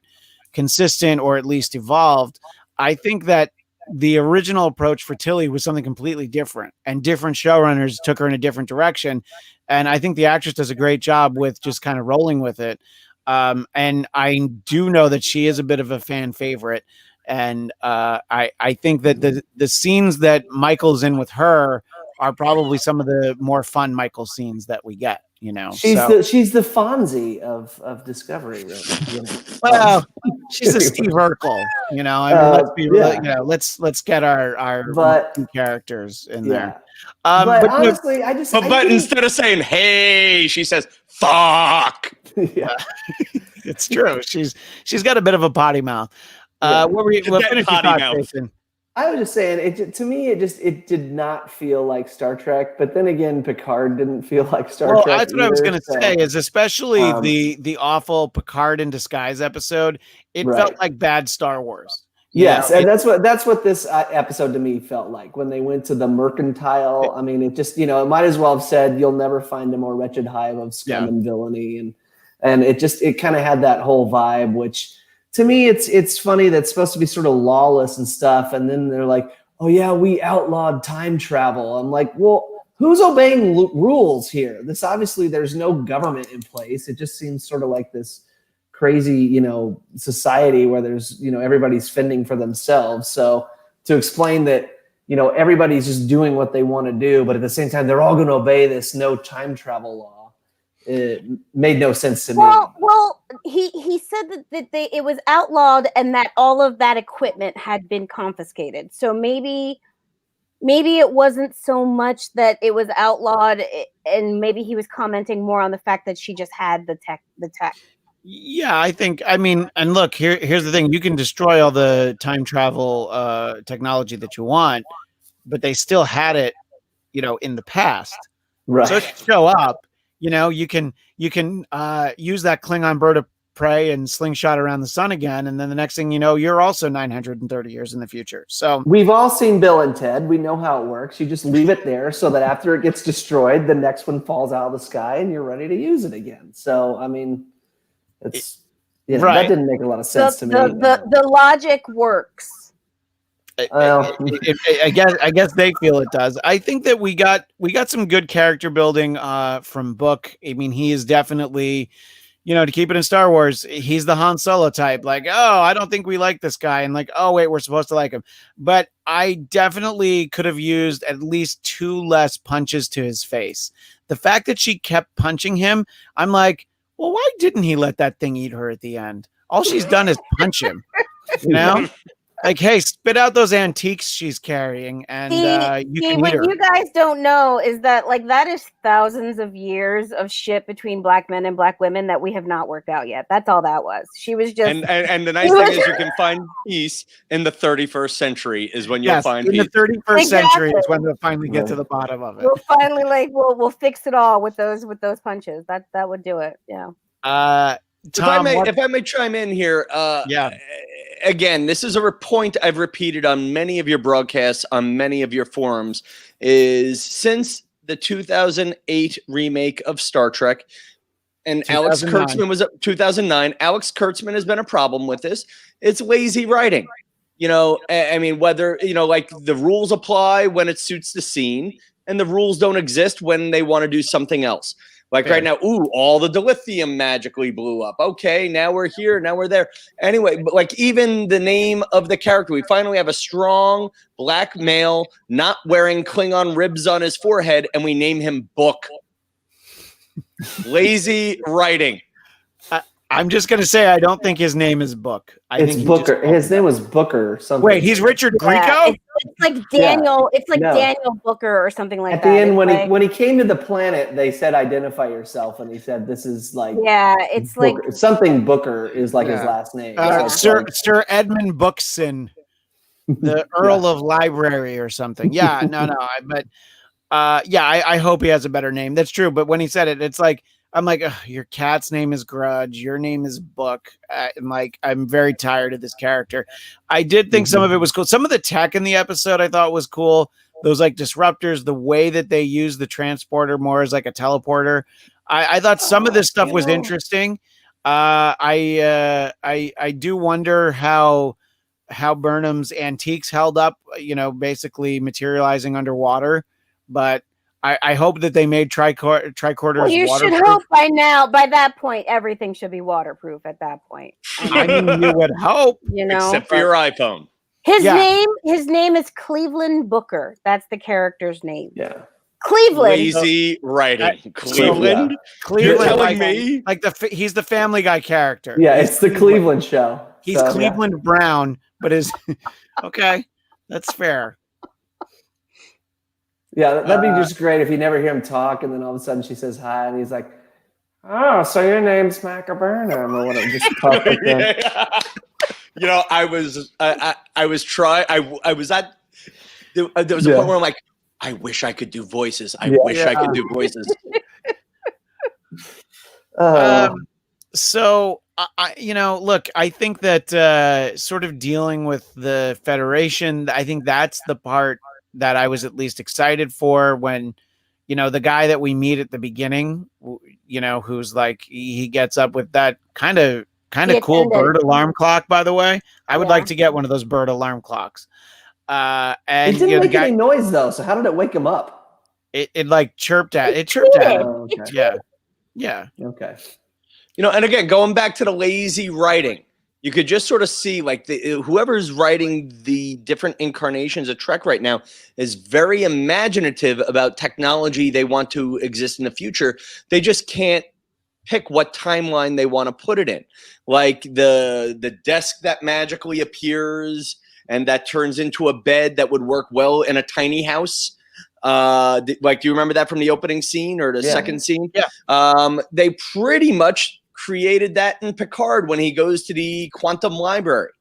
consistent or at least evolved. I think that the original approach for Tilly was something completely different, and different showrunners took her in a different direction. And I think the actress does a great job with just kind of rolling with it. And I do know that she is a bit of a fan favorite. And I think that the scenes that Michael's in with her are probably some of the more fun Michael scenes that we get. She's the Fonzie of Discovery, really. Well, she's a Steve Urkel, let's be real, let's get our two characters in there. But honestly, but instead of saying "hey," she says "fuck." Yeah, it's true. She's got a bit of a potty mouth. What were you? What finished your thought, Jason? I was just saying, to me, it did not feel like Star Trek. But then again, Picard didn't feel like Star Trek. That's what I was going to say. Is especially the awful Picard in disguise episode. It felt like bad Star Wars. Yes, and that's what this episode to me felt like when they went to the mercantile. I mean, it just it might as well have said, "You'll never find a more wretched hive of scum and villainy," and it kind of had that whole vibe, which. To me, it's funny that it's supposed to be sort of lawless and stuff, and then they're like, "Oh yeah, we outlawed time travel." I'm like, "Well, who's obeying rules here? This obviously there's no government in place. It just seems sort of like this crazy, society where there's, everybody's fending for themselves. So to explain that, everybody's just doing what they want to do, but at the same time, they're all going to obey this no time travel law. It made no sense to me. Well, he said that it was outlawed and that all of that equipment had been confiscated. So maybe it wasn't so much that it was outlawed, and maybe he was commenting more on the fact that she just had the tech. Yeah, and look, here's the thing. You can destroy all the time travel technology that you want, but they still had it, in the past. Right. So it should show up, you can use that Klingon bird of prey and slingshot around the sun again. And then the next thing you know, you're also 930 years in the future. So we've all seen Bill and Ted. We know how it works. You just leave it there so that after it gets destroyed, the next one falls out of the sky and you're ready to use it again. So, it's right. That didn't make a lot of sense to me. The logic works. I guess they feel it does. I think that we got some good character building from Book. He is definitely, to keep it in Star Wars, he's the Han Solo type. Like, oh, I don't think we like this guy, and like, oh wait, we're supposed to like him. But I definitely could have used at least 2 less punches to his face. The fact that she kept punching him, I'm like, well, why didn't he let that thing eat her at the end? All she's done is punch him, Like, hey, spit out those antiques she's carrying, and you can eat her. What you guys don't know is that, that is thousands of years of shit between black men and black women that we have not worked out yet. That's all that was. She was just... And the nice thing is you can find peace in the 31st century is when you'll find peace. In the 31st century is when we'll finally get to the bottom of it. We'll finally, we'll fix it all with those punches. That would do it, yeah. Tom, if I may chime in here, again, this is a point I've repeated on many of your broadcasts, on many of your forums, is since the 2008 remake of Star Trek, and 2009. Alex Kurtzman was 2009. Alex Kurtzman has been a problem with this. It's lazy writing. Whether the rules apply when it suits the scene, and the rules don't exist when they want to do something else. Right now, all the dilithium magically blew up. Okay, now we're here, now we're there. Anyway, but even the name of the character, we finally have a strong black male not wearing Klingon ribs on his forehead, and we name him Book. Lazy writing. I'm just going to say I don't think his name is Book. It's Booker. His name was Booker or something. Wait, he's Richard Grieco? It's like Daniel. Yeah. It's like Daniel Booker or something like that. At the end, when he came to the planet, they said, "Identify yourself," and he said, "This is like it's Booker. like something Booker is like his last name." Sir Edmund Bookson, the Earl of Library or something. Yeah, no, but I hope he has a better name. That's true. But when he said it, it's like. I'm like, your cat's name is Grudge. Your name is Book. I'm very tired of this character. I did think some of it was cool. Some of the tech in the episode I thought was cool. Those disruptors, the way that they use the transporter more as like a teleporter. I thought some of this stuff was interesting. I do wonder how Burnham's antiques held up, basically materializing underwater, but I hope that they made tricorders. Well, you should hope by that point, everything should be waterproof at that point. You would hope, except for your iPhone. His name is Cleveland Booker. That's the character's name. Yeah. Cleveland. Lazy writing. Cleveland. You're telling me? He's the Family Guy character. Yeah, it's the Cleveland show. He's Cleveland Brown, but okay, that's fair. Yeah, that'd be just great if you never hear him talk, and then all of a sudden she says hi, and he's like, "Oh, so your name's Michael Burnham," or whatever. Just talk like that. I was trying. I was at. There was a point where I'm like, I wish I could do voices. I wish I could do voices. So look, I think that sort of dealing with the Federation, I think that's the part that I was at least excited for when, the guy that we meet at the beginning, who's like, he gets up with that kind of cool bird alarm clock, by the way. I would like to get one of those bird alarm clocks. And it didn't make any noise though. So how did it wake him up? it like chirped at him. Oh, okay. Yeah. Okay. And again, going back to the lazy writing, you could just sort of see like whoever's writing the different incarnations of Trek right now is very imaginative about technology they want to exist in the future. They just can't pick what timeline they want to put it in. Like the desk that magically appears and that turns into a bed that would work well in a tiny house. Do you remember that from the opening scene or the second scene? Yeah. They pretty much created that in Picard when he goes to the quantum library.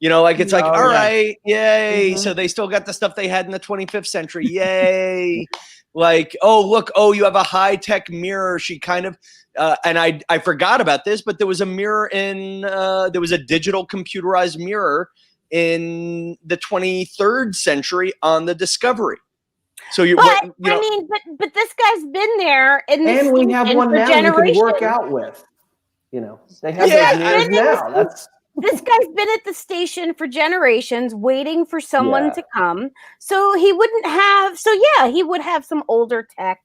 It's like, all right, yay. Mm-hmm. So they still got the stuff they had in the 25th century. Yay. Like, oh, look, you have a high-tech mirror. She kind of, and I forgot about this, but there was a mirror there was a digital computerized mirror in the 23rd century on the Discovery. So but this guy's been there, and we have one now you can work out with. They have those mirrors now. This guy's been at the station for generations, waiting for someone to come. So he wouldn't have. So he would have some older tech.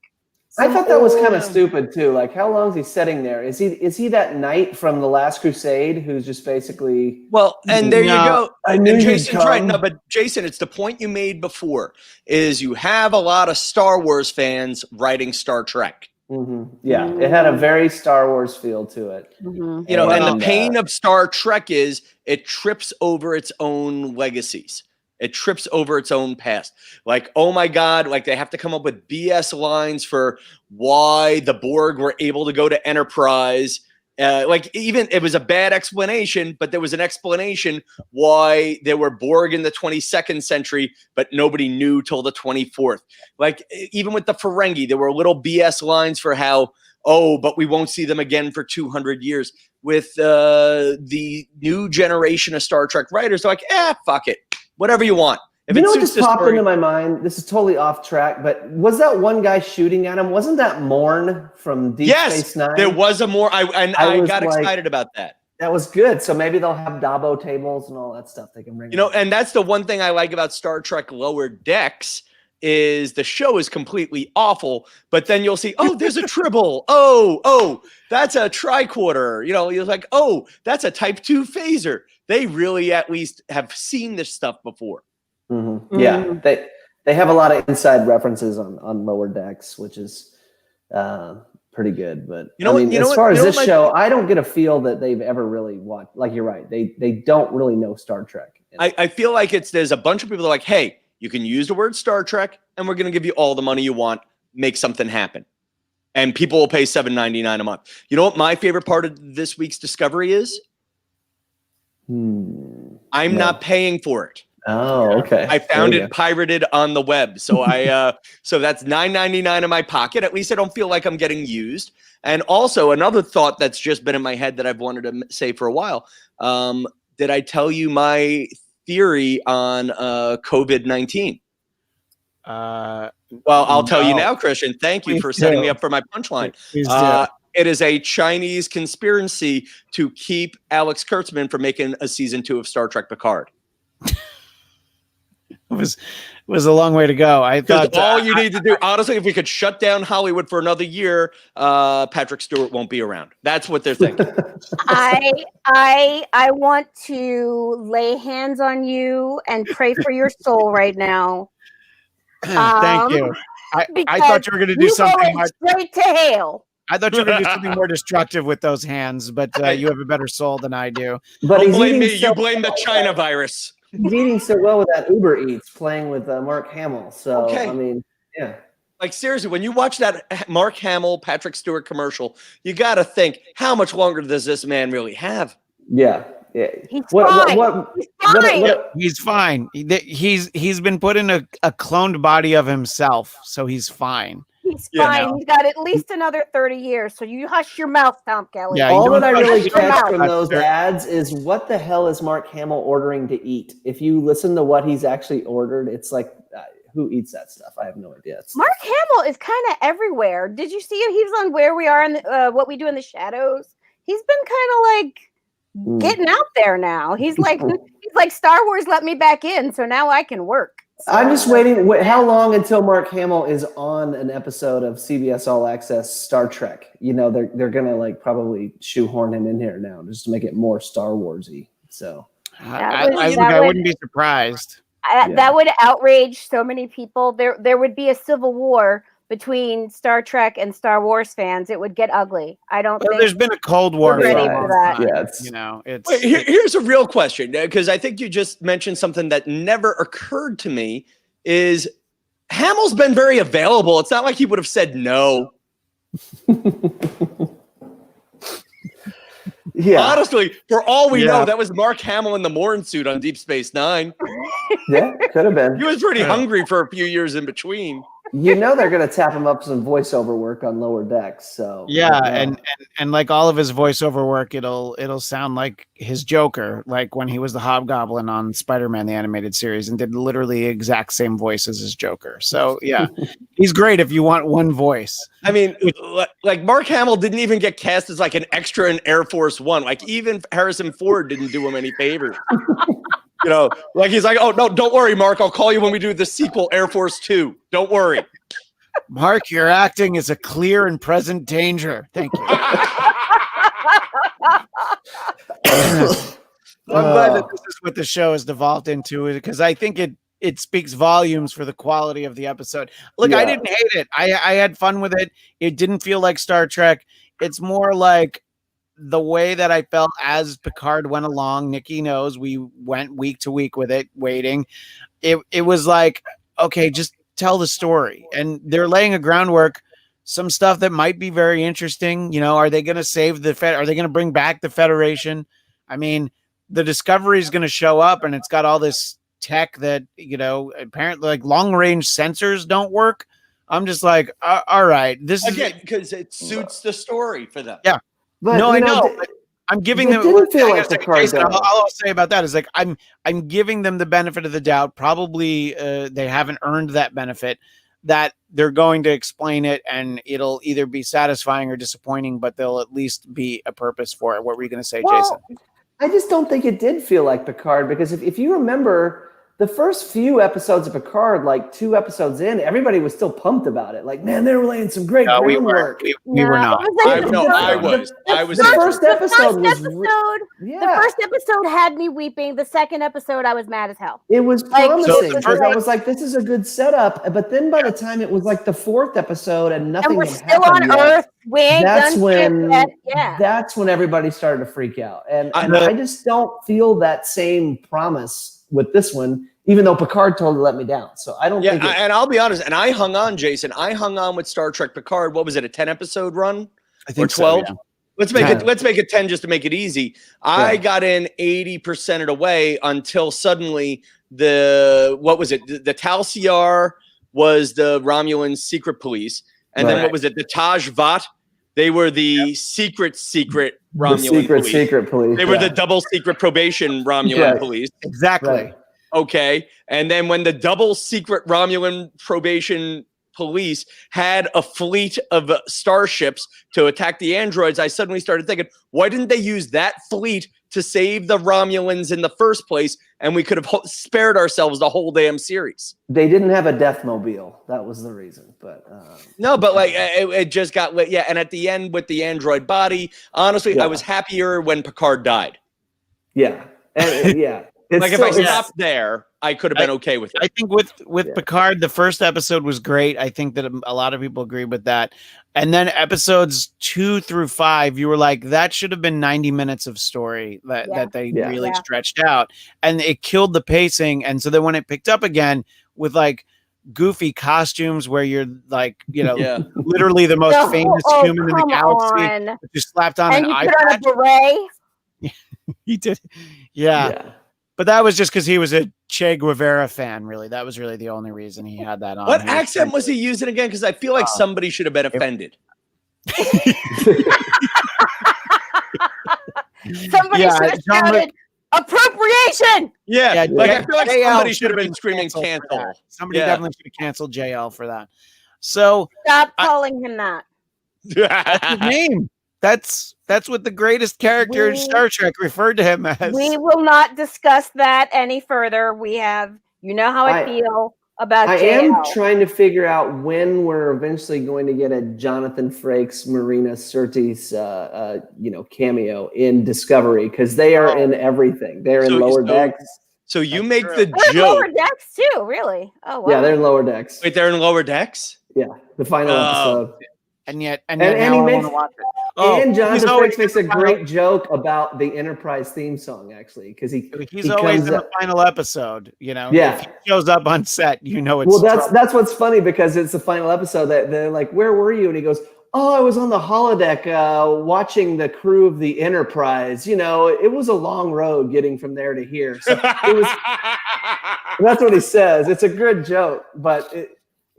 I thought that was kind of stupid too. Like, how long is he sitting there? Is he that knight from the Last Crusade who's just basically? Well, and there you go. I knew Jason's right. No, but Jason, it's the point you made before. Is you have a lot of Star Wars fans writing Star Trek. Mm-hmm. Yeah, it had a very Star Wars feel to it. Mm-hmm. And the pain of Star Trek is it trips over its own legacies. It trips over its own past. Like, oh my God, like they have to come up with BS lines for why the Borg were able to go to Enterprise. Even it was a bad explanation, but there was an explanation why there were Borg in the 22nd century, but nobody knew till the 24th. Like, even with the Ferengi, there were little BS lines for how, but we won't see them again for 200 years. With the new generation of Star Trek writers, they're like, fuck it. Whatever you want. If what just popped into my mind? This is totally off track, but was that one guy shooting at him? Wasn't that Morn from Deep Space Nine? There was a Morn. I got excited about that. That was good. So maybe they'll have Dabo tables and all that stuff they can bring. And that's the one thing I like about Star Trek Lower Decks is the show is completely awful, but then you'll see, there's a tribble. That's a tricorder. You're like, that's a Type 2 phaser. They really at least have seen this stuff before. Mm-hmm. Yeah, they have a lot of inside references on Lower Decks, which is pretty good. But as far as this show, I don't get a feel that they've ever really watched. Like, you're right, they don't really know Star Trek. I feel like there's a bunch of people that are like, hey, you can use the word Star Trek, and we're going to give you all the money you want. Make something happen. And people will pay $7.99 a month. You know what my favorite part of this week's Discovery is? I'm not paying for it. Oh, okay. I found it pirated on the web. So so that's $9.99 in my pocket. At least I don't feel like I'm getting used. And also another thought that's just been in my head that I've wanted to say for a while. Did I tell you theory on COVID-19? Well, I'll tell you now, Christian. Thank you for setting me up for my punchline. It is a Chinese conspiracy to keep Alex Kurtzman from making a season 2 of Star Trek Picard. It was a long way to go. I thought all you need to do, honestly, if we could shut down Hollywood for another year, Patrick Stewart won't be around. That's what they're thinking. I want to lay hands on you and pray for your soul right now. Thank you. I thought you were going to do something straight to hell. I thought you were going to do something more destructive with those hands, but you have a better soul than I do. But don't blame me. You blame the China virus. He's eating so well with that Uber Eats, playing with Mark Hamill. So, I mean, yeah. Like, seriously, when you watch that Mark Hamill, Patrick Stewart commercial, you got to think, how much longer does this man really have? Yeah. He's fine. He's fine. He's been put in a cloned body of himself, so he's fine. He's fine. He's got at least another 30 years. So you hush your mouth, Tom Kelly. Yeah, all that I really catch from those ads is what the hell is Mark Hamill ordering to eat? If you listen to what he's actually ordered, it's like, who eats that stuff? I have no idea. Mark Hamill is kind of everywhere. Did you see him? He was on Where We Are in What We Do in the Shadows. He's been kind of like getting out there now. He's like Star Wars let me back in, so now I can work. I'm just waiting. How long until Mark Hamill is on an episode of CBS All Access Star Trek? You know, they're gonna like probably shoehorn him in here now just to make it more Star Warsy. So I wouldn't be surprised. That would outrage so many people. There would be a civil war between Star Trek and Star Wars fans. It would get ugly. I don't think there's been a Cold War we're ready for that. Yeah, it's Wait, here's a real question, because I think you just mentioned something that never occurred to me. Is Hamill's been very available? It's not like he would have said no. Yeah, Honestly, for all we know, that was Mark Hamill in the Morn suit on Deep Space Nine. yeah, could have been. He was pretty hungry for a few years in between. You know they're gonna tap him up some voiceover work on Lower Decks. So and like all of his voiceover work, it'll sound like his Joker, like when he was the Hobgoblin on Spider-Man the animated series and did literally the exact same voice as his Joker. So yeah, he's great if you want one voice. I mean, like Mark Hamill didn't even get cast as like an extra in Air Force One. Like even Harrison Ford didn't do him any favors. You know, like he's like, oh no, don't worry, Mark. I'll call you when we do the sequel, Air Force 2. Don't worry. Mark, your acting is a clear and present danger. Thank you. I'm glad that this is what the show has devolved into, because I think it speaks volumes for the quality of the episode. Look, I didn't hate it. I had fun with it. It didn't feel like Star Trek. It's more like the way that I felt as Picard went along. Nikki knows we went week to week with it, waiting. It was like, okay, just tell the story. And they're laying a groundwork, some stuff that might be very interesting. You know, are they going to save are they going to bring back the Federation? I mean, the Discovery is going to show up and it's got all this tech that, you know, apparently like long range sensors don't work. I'm just like, all right, this Again, because it suits the story for them. Yeah. But, no, I know. But I'm giving them. Didn't feel like the card. Jason, all I'll say about that is like I'm giving them the benefit of the doubt. Probably they haven't earned that benefit. That they're going to explain it, and it'll either be satisfying or disappointing, but there'll at least be a purpose for it. What were you going to say, Jason? I just don't think it did feel like Picard, because if you remember the first few episodes of Picard, like 2 episodes in, everybody was still pumped about it. Like, man, they were laying some great groundwork. We were not. I was. The first episode was. The first episode had me weeping. The second episode, I was mad as hell. It was promising because I like, was like, "This is a good setup." But then by the time it was like the 4th episode and nothing, and we're had still on happened Earth. We ain't that's done when shit yet. that's when everybody started to freak out, and I just don't feel that same promise with this one, even though Picard totally let me down. So I don't think. And I'll be honest. And I hung on, Jason. I hung on with Star Trek Picard. What was it? A 10-episode run? I think or 12? So, yeah. Let's make it 10 just to make it easy. I got in 80% of the way until suddenly the Tal Shiar was the Romulan secret police, and then what was it? The Taj Vat. They were the secret Romulan police. Secret police. They were the double secret probation Romulan police. Exactly. Right. Okay. And then when the double secret Romulan probation police had a fleet of starships to attack the androids, I suddenly started thinking, why didn't they use that fleet to save the Romulans in the first place? And we could have spared ourselves the whole damn series. They didn't have a Deathmobile. That was the reason. But no, but like it just got lit. Yeah. And at the end with the android body, honestly, I was happier when Picard died. Yeah. Yeah. Like if I stopped there, I could have been okay with it. I think with Picard, the first episode was great. I think that a lot of people agree with that. And then episodes 2 through 5, you were like, that should have been 90 minutes of story that they really stretched out. And it killed the pacing. And so then when it picked up again with like goofy costumes where you're like, you know, literally the most famous human in the galaxy, you slapped on and an you eye put on a beret. He did. Yeah. But that was just because he was a Che Guevara fan, really. That was really the only reason he had that on. What accent was he using again? Because I feel like somebody should have been offended. Somebody should have shouted, appropriation! Yeah, like I feel like somebody should have been screaming cancel. Somebody definitely should have canceled JL for that. So stop calling him that. That's his name. That's what the greatest character in Star Trek referred to him as. We will not discuss that any further. You know how I feel about I JL. am trying to figure out when we're eventually going to get a Jonathan Frakes, Marina Sirtis, cameo in Discovery, because they are in everything. They're in Lower Decks. So you make the They're in joke. Lower Decks too, really? Oh wow. Yeah, they're in Lower Decks. Wait, they're in Lower Decks? Yeah, the final episode. And yet And now he I makes- want to watch it. Oh, and Jonathan he's always Frakes makes a in the final- great joke about the Enterprise theme song, actually, because He's he always comes in up- the final episode. You know, Yeah. if he shows up on set, you know it's Well, trouble. that's what's funny, because it's the final episode that they're like, "Where were you?" And he goes, "Oh, I was on the holodeck watching the crew of the Enterprise. You know, it was a long road getting from there to here." So it was. That's what he says. It's a good joke, but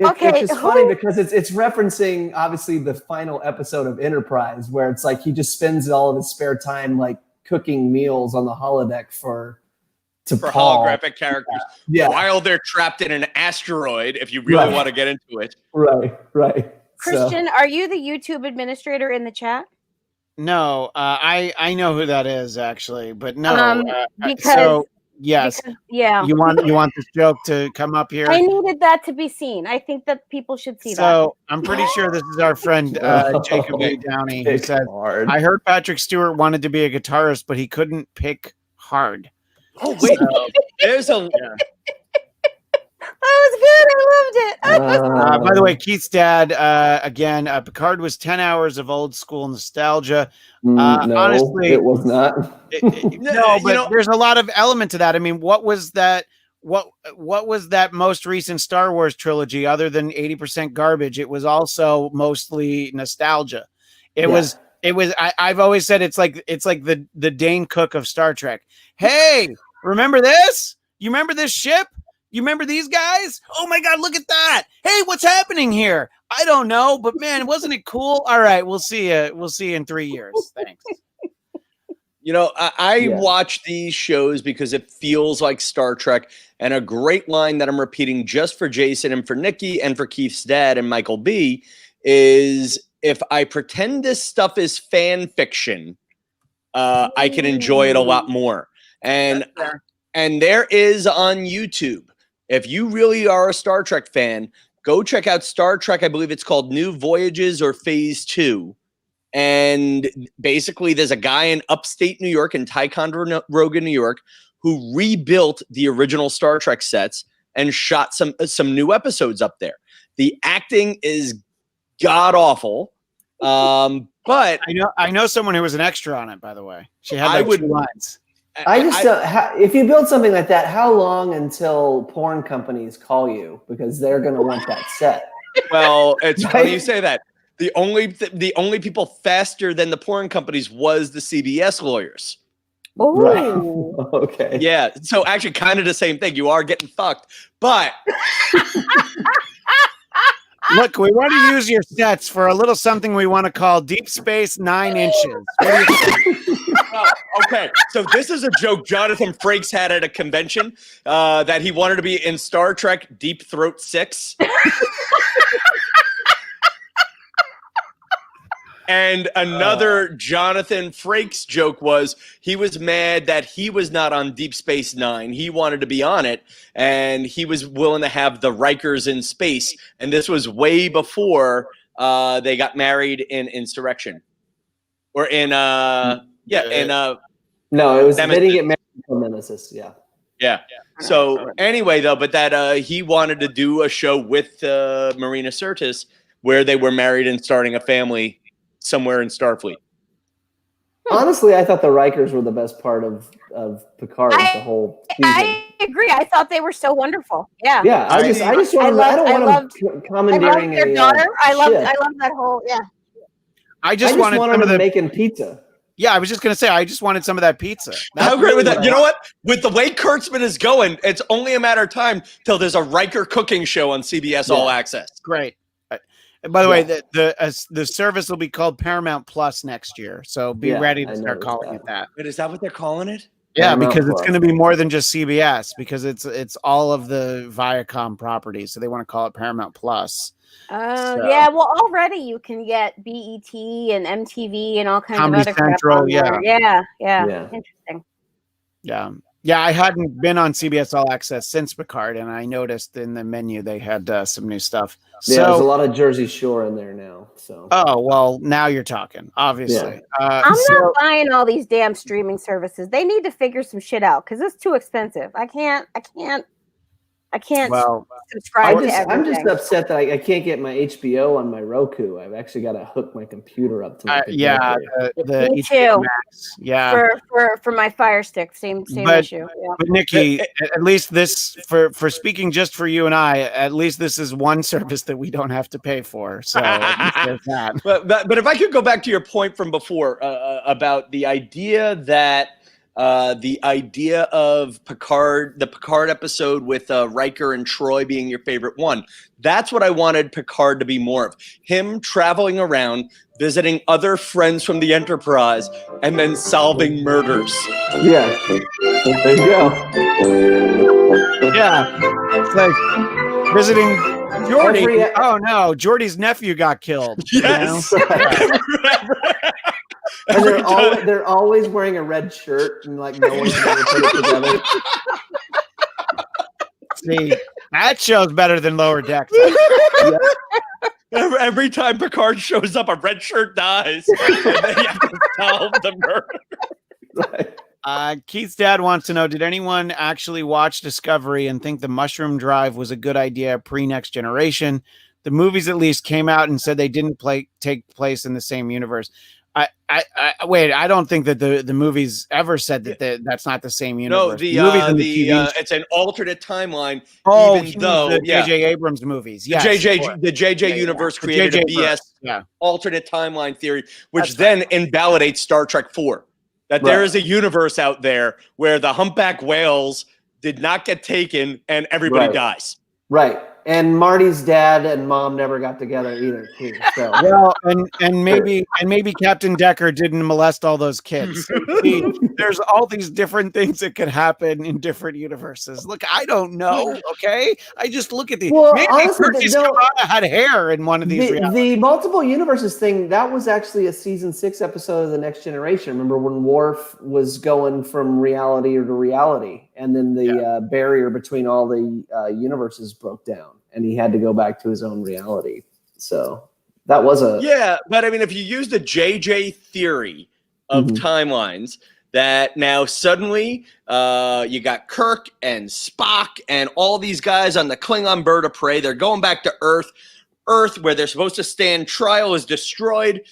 Okay, it's just funny because it's referencing obviously the final episode of Enterprise, where it's like he just spends all of his spare time like cooking meals on the holodeck for Paul. holographic characters. Yeah. While they're trapped in an asteroid, if you really Right. want to get into it. Right. Christian, are you the YouTube administrator in the chat? No, I know who that is actually, but no. Because- so yes, Because, yeah. you want this joke to come up here. I needed that to be seen. I think that people should see that. So I'm pretty sure this is our friend Jacob A. Downey who says, hard. "I heard Patrick Stewart wanted to be a guitarist, but he couldn't pick hard." Oh, wait. There's a. That was good. I loved it. By the way, Keith's dad, again, Picard was 10 hours of old school nostalgia. No, honestly, it was not. No, but there's a lot of element to that. I mean, what was that? What was that most recent Star Wars trilogy other than 80% garbage? It was also mostly nostalgia. It was. I've always said it's like the Dane Cook of Star Trek. Hey, remember this? You remember this ship? You remember these guys? Oh my God, look at that. Hey, what's happening here? I don't know, but man, wasn't it cool? All right, we'll see you. We'll see you in 3 years. Thanks. You know, I watch these shows because it feels like Star Trek. And a great line that I'm repeating just for Jason and for Nikki and for Keith's dad and Michael B is, if I pretend this stuff is fan fiction, I can enjoy it a lot more. And there is on YouTube. If you really are a Star Trek fan, go check out Star Trek. I believe it's called New Voyages or Phase 2. And basically, there's a guy in upstate New York, in Ticonderoga, New York, who rebuilt the original Star Trek sets and shot some new episodes up there. The acting is god awful, but I know someone who was an extra on it. By the way, she had 2 lines. I just if you build something like that, how long until porn companies call you because they're going to want that set? Well, it's funny you say that. The only people faster than the porn companies was the CBS lawyers. Oh, Right. Okay. Yeah, so actually, kind of the same thing. You are getting fucked, but Look, we want to use your sets for a little something we want to call Deep Space 9 Inches. What do you think? oh, okay. So this is a joke Jonathan Frakes had at a convention that he wanted to be in Star Trek Deep Throat 6. And another Jonathan Frakes joke was he was mad that he was not on Deep Space Nine. He wanted to be on it, and he was willing to have the Rikers in space. And this was way before they got married in Insurrection. Or in, No, it was they Nemesis. didn't get married until Nemesis. Yeah. Yeah. So anyway, though, but that he wanted to do a show with Marina Sirtis where they were married and starting a family somewhere in Starfleet. Honestly, I thought the Rikers were the best part of Picard the whole season. I agree. I thought they were so wonderful. Yeah. Yeah, I just want them. I don't want them commandeering their a daughter. I love ship. that whole. Yeah. I I just just wanted want some them of the. making pizza. Yeah, I was just gonna say I just wanted some of that pizza. How great with that? You know what? With the way Kurtzman is going, it's only a matter of time till there's a Riker cooking show on CBS All Access. Great. And by the way, the service will be called Paramount Plus next year, so be ready to start calling it that. But is that what they're calling it? Yeah, Paramount because it's Plus. going to be more than just CBS because it's all of the Viacom properties, so they want to call it Paramount Plus. Oh So- yeah. Well, already you can get BET and MTV and all kinds Comedy of other crap Central, on there. Yeah. Yeah. Interesting. Yeah. Yeah, I hadn't been on CBS All Access since Picard, and I noticed in the menu they had some new stuff. Yeah, there's a So, lot of Jersey Shore in there now. So oh well, now you're talking. Obviously, I'm so- not buying all these damn streaming services. They need to figure some shit out because it's too expensive. I can't Well, subscribe to everything. I'm just upset that I can't get my HBO on my Roku. I've actually got to hook my computer up to my yeah, the Me HBO too. Max. Yeah, for my Fire Stick, same But- issue. Yeah. but Nikki, at least this for speaking just for you and I, at least this is one service that we don't have to pay for. So at least there's that. But if I could go back to your point from before about the idea that of Picard, the Picard episode with Riker and Troy being your favorite one, that's what I wanted Picard to be more of. Him traveling around, visiting other friends from the Enterprise, and then solving murders. Yeah, there you go. Yeah, it's like visiting Geordi. Every- Oh no, Geordi's nephew got killed. Yes. And they're always wearing a red shirt, and like no one can ever put it together. See, that show's better than Lower Decks. Every time Picard shows up, a red shirt dies, and they have to solve the murder. Right. Keith's dad wants to know, did anyone actually watch Discovery and think the mushroom drive was a good idea pre-Next Generation? The movies at least came out and said they didn't take place in the same universe. I don't think that the movies ever said that that's not the same universe. No, the movies and the TV it's an alternate timeline. even even though the J.J. Abrams movies, yes, the JJ Yeah, universe The created JJ a BS verse, yeah. alternate timeline theory, which That's then invalidates Star Trek 4. That there Right. is a universe out there where the humpback whales did not get taken and everybody Right. dies. Right. And Marty's dad and mom never got together either. Too, so. Well, and maybe Captain Decker didn't molest all those kids. See, there's all these different things that could happen in different universes. Look, I don't know. Okay, I just look at the. Well, maybe honestly, Curtis no- Cavada had hair in one of these. The multiple universes thing, that was actually a season 6 episode of The Next Generation. Remember when Worf was going from reality to reality, and then the barrier between all the universes broke down, and he had to go back to his own reality. So that was a Yeah, but I mean, if you use the JJ theory of Mhm. timelines, that now suddenly you got Kirk and Spock and all these guys on the Klingon bird of prey. They're going back to Earth, where they're supposed to stand trial, is destroyed.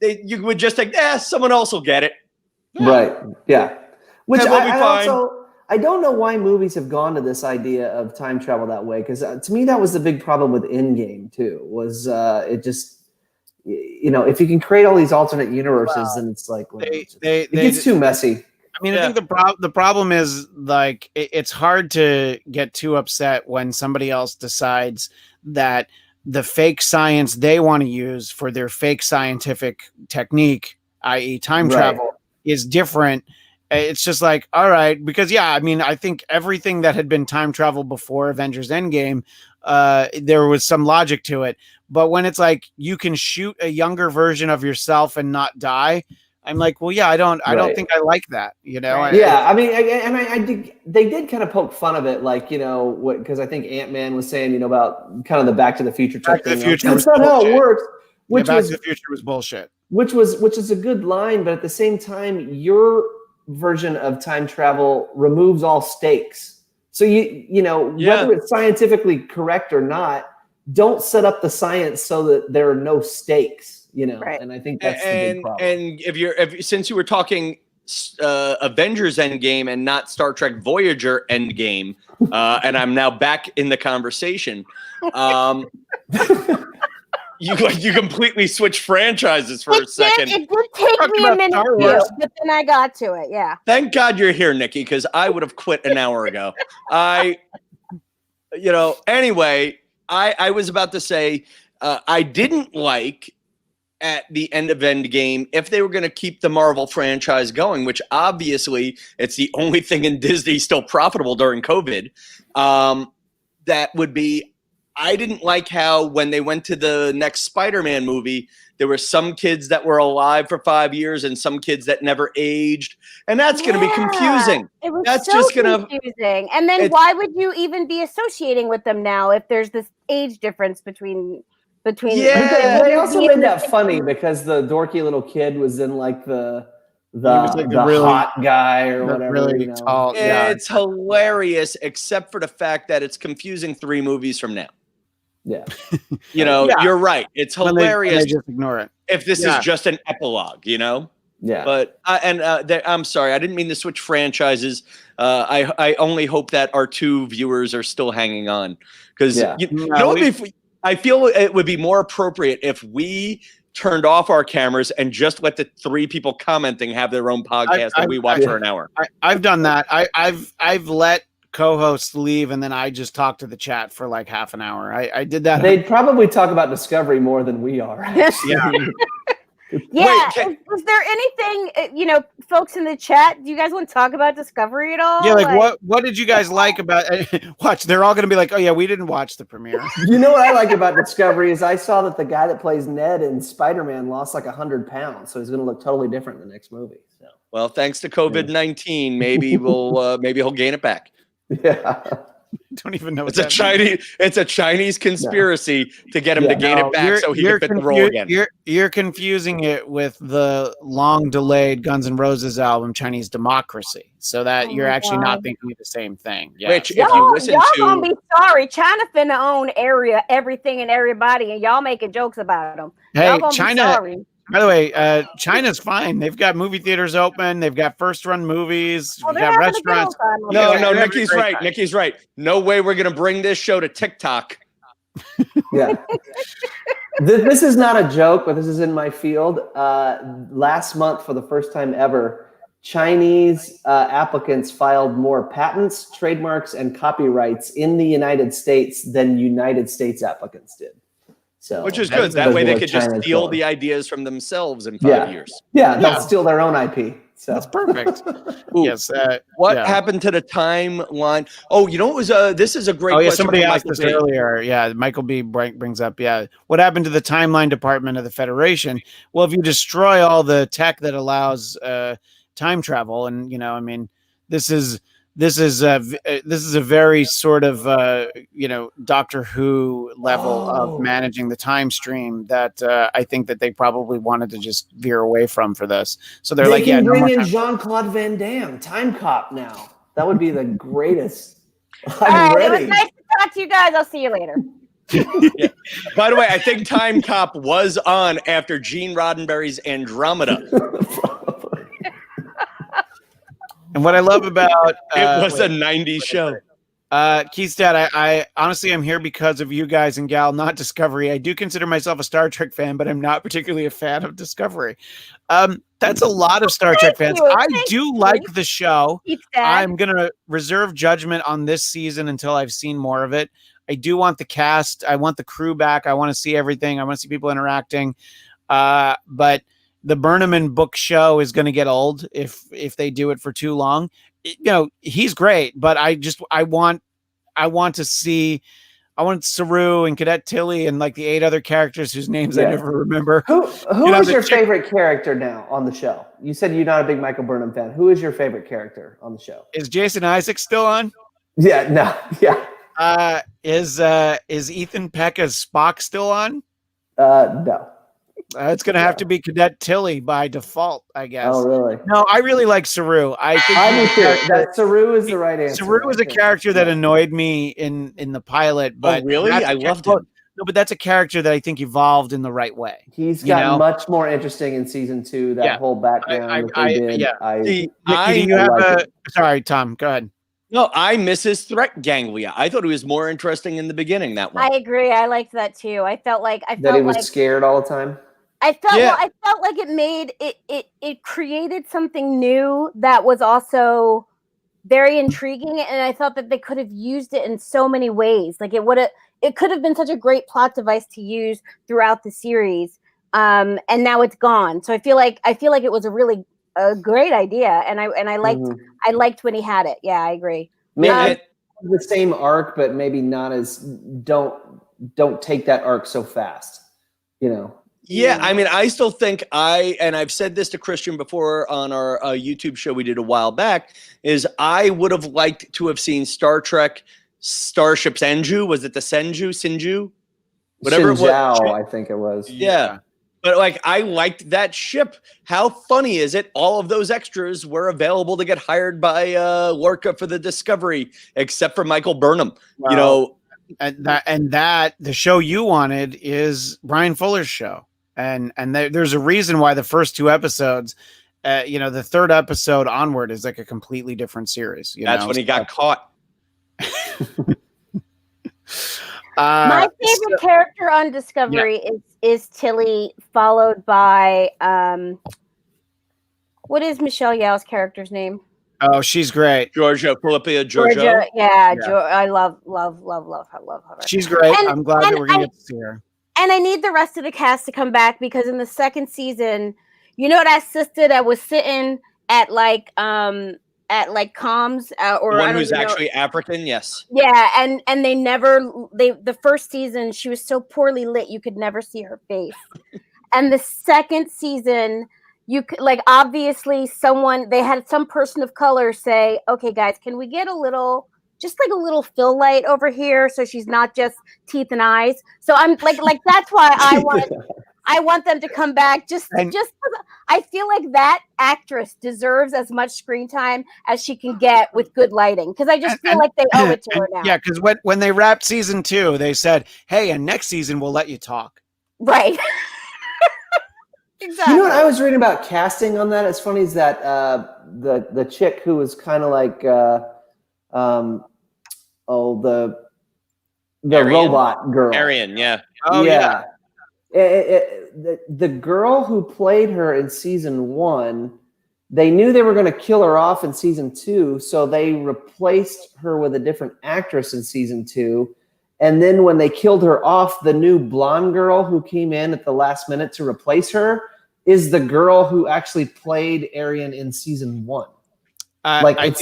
You would just think, someone else will get it. right. Yeah. Which And we'll be fine. I don't know why movies have gone to this idea of time travel that way, because to me that was the big problem with Endgame too. Was it just, if you can create all these alternate universes, then it's like it gets too messy. I mean, I think the problem is like it's hard to get too upset when somebody else decides that the fake science they want to use for their fake scientific technique, i.e., time travel, is different. It's just like, all right, because I mean, I think everything that had been time travel before Avengers Endgame, there was some logic to it. But when it's like you can shoot a younger version of yourself and not die, I'm like, well, I don't think I like that, I mean, they did kind of poke fun of it, like, because I think Ant-Man was saying, about kind of the Back to the Future type thing. That's not how it works. Back to the Future was bullshit. Which is a good line, but at the same time, your version of time travel removes all stakes. So whether it's scientifically correct or not, don't set up the science so that there are no stakes. Right. And I think that's the big problem. And since you were talking Avengers Endgame and not Star Trek Voyager Endgame, and I'm now back in the conversation. You completely switched franchises for a second. It did take me a minute too, but then I got to it. Yeah. Thank God you're here, Nikki, because I would have quit an hour ago. Anyway, I was about to say I didn't like at the end of Endgame if they were going to keep the Marvel franchise going, which obviously it's the only thing in Disney still profitable during COVID. That would be I didn't like how when they went to the next Spider-Man movie, there were some kids that were alive for 5 years and some kids that never aged, and that's going to be confusing. It was That's so just gonna confusing. And then why would you even be associating with them now if there's this age difference between? Yeah. They also made that funny because the dorky little kid was in like the really hot guy or whatever. Really tall. It's hilarious, except for the fact that it's confusing 3 movies from now. Yeah. You're right. It's hilarious. They just ignore it. If this is just an epilogue, Yeah. But I'm sorry, I didn't mean to switch franchises. I only hope that our 2 viewers are still hanging on, because I feel it would be more appropriate if we turned off our cameras and just let the 3 people commenting have their own podcast that we watch for an hour. I've done that. I've let co-hosts leave and then I just talk to the chat for like half an hour. I did that. They'd probably talk about Discovery more than we are. Yeah. Yeah. Is there anything, folks in the chat, do you guys want to talk about Discovery at all? Yeah, like what did you guys like about watch? They're all going to be like, oh yeah, we didn't watch the premiere. You know what I like about Discovery is I saw that the guy that plays Ned in Spider-Man lost like 100 pounds, so he's going to look totally different in the next movie. So. Well, thanks to COVID-19, maybe he'll gain it back. Yeah. Don't even know. It's a Chinese conspiracy to get him to gain it back so he can fit the role again. You're confusing it with the long delayed Guns N' Roses album Chinese Democracy, so that you're actually not thinking of the same thing. Yeah. Which, if you listen to, gonna be sorry. China finna own everything and everybody, and y'all making jokes about them. Hey, China. By the way, China's fine. They've got movie theaters open. They've got first-run movies. We've got restaurants. No, Nikki's right. Nikki's right. No way we're going to bring this show to TikTok. Yeah. This is not a joke, but this is in my field. Last month, for the first time ever, Chinese applicants filed more patents, trademarks, and copyrights in the United States than United States applicants did. So, which is good. That way they could just steal the ideas from themselves in 5 years. Yeah, they'll steal their own IP. So that's perfect. Yes. What happened to the timeline? Oh, it was this is a great question. Somebody asked this earlier. Yeah, Michael B. brings up, what happened to the timeline department of the Federation? Well, if you destroy all the tech that allows time travel, and this is a very sort of Doctor Who level of managing the time stream that I think that they probably wanted to just veer away from for this. So they're like, bring in Jean-Claude Van Damme, Time Cop now. That would be the greatest. I'm ready. It was nice to talk to you guys. I'll see you later. Yeah. By the way, I think Time Cop was on after Gene Roddenberry's Andromeda. And what I love about it was a 90s show. Keystad, I honestly am here because of you guys and Gal, not Discovery. I do consider myself a Star Trek fan, but I'm not particularly a fan of Discovery. That's a lot of Star Trek fans. I do like the show. I'm going to reserve judgment on this season until I've seen more of it. I do want the cast. I want the crew back. I want to see everything. I want to see people interacting. But the Burnham book show is going to get old if they do it for too long. He's great, but I want Saru and Cadet Tilly and like the 8 other characters whose names I never remember. Who is your favorite character now on the show? You said you're not a big Michael Burnham fan. Who is your favorite character on the show? Is Jason Isaacs still on? Yeah, no, yeah. Is Ethan Peck as Spock still on? No. It's going to have to be Cadet Tilly by default, I guess. Oh, really? No, I really like Saru. I think that Saru is the right answer. Saru was a character that annoyed me in the pilot, but really, I loved him. No, but that's a character that I think evolved in the right way. He's got much more interesting in season 2. That whole background Sorry, Tom. Go ahead. No, I miss his threat ganglia. I thought he was more interesting in the beginning. That one. I agree. I liked that too. I felt like he was scared all the time. I felt like it made it created something new that was also very intriguing, and I thought that they could have used it in so many ways. Like it could have been such a great plot device to use throughout the series, and now it's gone. So I feel like it was a great idea, and I liked when he had it. Yeah, I agree. Maybe the same arc, but maybe not as don't take that arc so fast, you know. Yeah, I mean, I still think and I've said this to Christian before on our YouTube show we did a while back, is I would have liked to have seen Star Trek Starship Senju. Was it the Sinju? Whatever it was. I think it was. Yeah. But like, I liked that ship. How funny is it? All of those extras were available to get hired by Lorca for the Discovery, except for Michael Burnham. Well, you know, and that the show you wanted is Brian Fuller's show. And there's a reason why the first 2 episodes, the third episode onward is like a completely different series. That's when he got caught. My favorite character on Discovery is Tilly, followed by what is Michelle Yeoh's character's name? Oh, she's great. Georgia. Yeah. I love her. She's great. I'm glad that we're gonna get to see her. And I need the rest of the cast to come back because in the second season, you know that sister that was sitting at comms or one who's actually African, yes. Yeah, and the first season she was so poorly lit you could never see her face. And the second season you could obviously they had some person of color say, "Okay guys, can we get a little fill light over here so she's not just teeth and eyes." So I'm like that's why I want them to come back just I feel like that actress deserves as much screen time as she can get with good lighting because I just feel like they owe it to her now. Yeah, because when they wrapped season 2, they said, "Hey, and next season we'll let you talk." Right. Exactly. You know what I was reading about casting on that? It's funny is that the chick who was kind of like the robot girl. Arian, yeah. Oh yeah. The girl who played her in season 1, they knew they were going to kill her off in season 2, so they replaced her with a different actress in season 2. And then when they killed her off, the new blonde girl who came in at the last minute to replace her is the girl who actually played Arian in season 1. Really? I do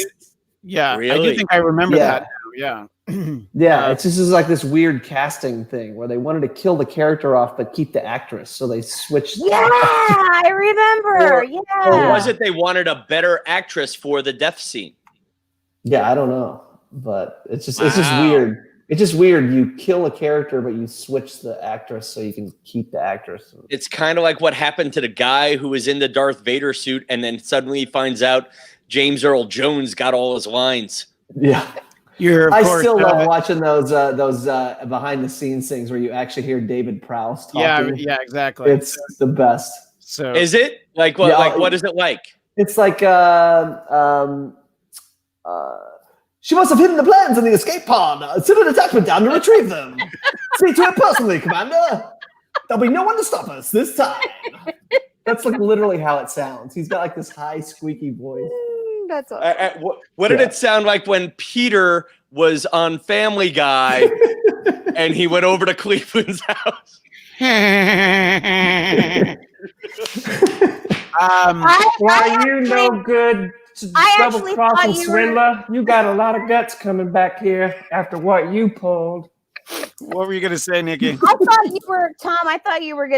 think I remember that. Yeah. It's just like this weird casting thing where they wanted to kill the character off but keep the actress, so they switched. Yeah, I remember. Or was it they wanted a better actress for the death scene? Yeah, I don't know, but it's just weird. It's just weird. You kill a character, but you switch the actress so you can keep the actress. It's kind of like what happened to the guy who was in the Darth Vader suit, and then suddenly he finds out James Earl Jones got all his lines. Yeah. I still love watching those behind the scenes things where you actually hear David Prowse talking. Yeah, exactly. It's the best. So is it like what? Like what is it like? It's like she must have hidden the plans in the escape pod. Send an attachment down to retrieve them. Speak to it personally, Commander. There'll be no one to stop us this time. That's like literally how it sounds. He's got like this high, squeaky voice. That's awesome. What did it sound like when Peter was on Family Guy and he went over to Cleveland's house? Why you no good double-crossing swindler? You got a lot of guts coming back here after what you pulled. What were you gonna say, Nikki? I thought you were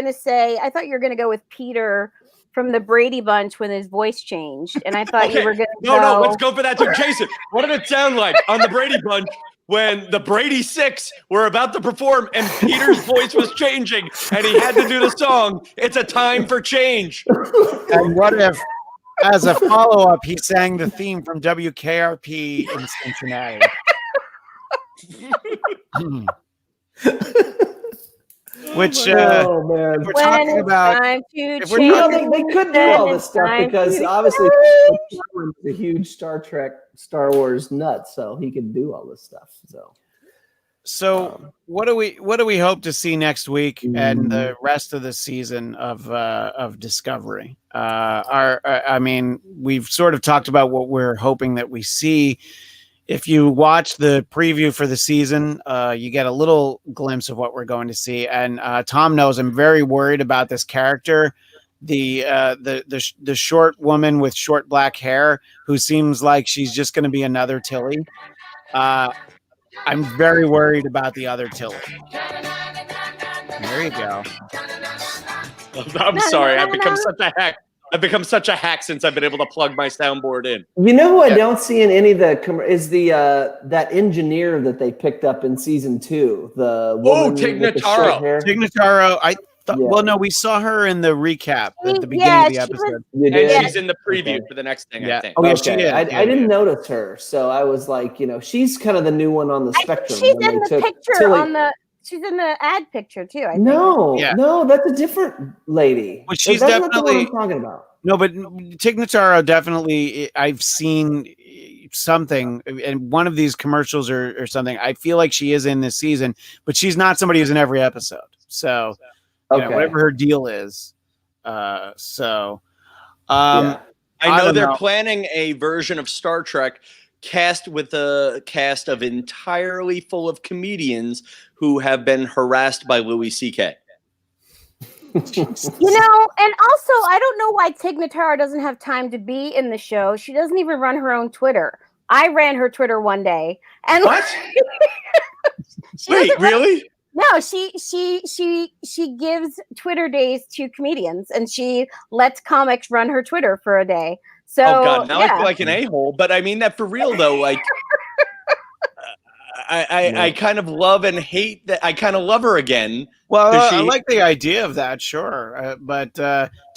gonna go with Peter from the Brady Bunch when his voice changed, and I thought you were gonna No, let's go for that too. Jason, what did it sound like on the Brady Bunch when the Brady Six were about to perform and Peter's voice was changing and he had to do the song, "It's a Time for Change"? And what if, as a follow-up, he sang the theme from WKRP in Cincinnati? Which we're talking about. They could do all this stuff because obviously he's a huge Star Trek, Star Wars nut, so he could do all this stuff. So what do we hope to see next week and the rest of the season of Discovery? I mean, we've sort of talked about what we're hoping that we see. If you watch the preview for the season, you get a little glimpse of what we're going to see. And Tom knows I'm very worried about this character, the short woman with short black hair who seems like she's just going to be another Tilly. I'm very worried about the other Tilly. There you go. I'm sorry. I've become such a hack. I've become such a hack since I've been able to plug my soundboard in. You know who I don't see in any of the is the that engineer that they picked up in season 2. The woman Tig with the short Notaro. hair. Tig Notaro, I thought. Yeah. Well, no, we saw her in the recap at the beginning of the episode. You And did? she's in the preview for the next thing, Yeah. I think. Oh, yeah, she is. I Yeah, didn't yeah. notice her, so I was like, she's kind of the new one on the I think spectrum. she's when in they the took picture Tilly- on the. She's in the ad picture too. I think. No, Yeah. no, that's a different lady. Well, she's That's not the one definitely- I'm talking about. No, but Tig Notaro definitely. I've seen something in one of these commercials or something. I feel like she is in this season, but she's not somebody who's in every episode. So, Okay. whatever her deal is. Yeah. I know don't they're know. planning a version of Star Trek cast with a cast of entirely full of comedians who have been harassed by Louis C.K. And also I don't know why Tig Notaro doesn't have time to be in the show. She doesn't even run her own Twitter. I ran her Twitter one day, and What? she Wait, doesn't run- really? No, she gives Twitter days to comedians, and she lets comics run her Twitter for a day. So Oh God! Now I yeah. feel like an a-hole, but I mean that for real though. Like, I kind of love and hate that. I kind of love her again. Well, Does I she- like the idea of that, sure. But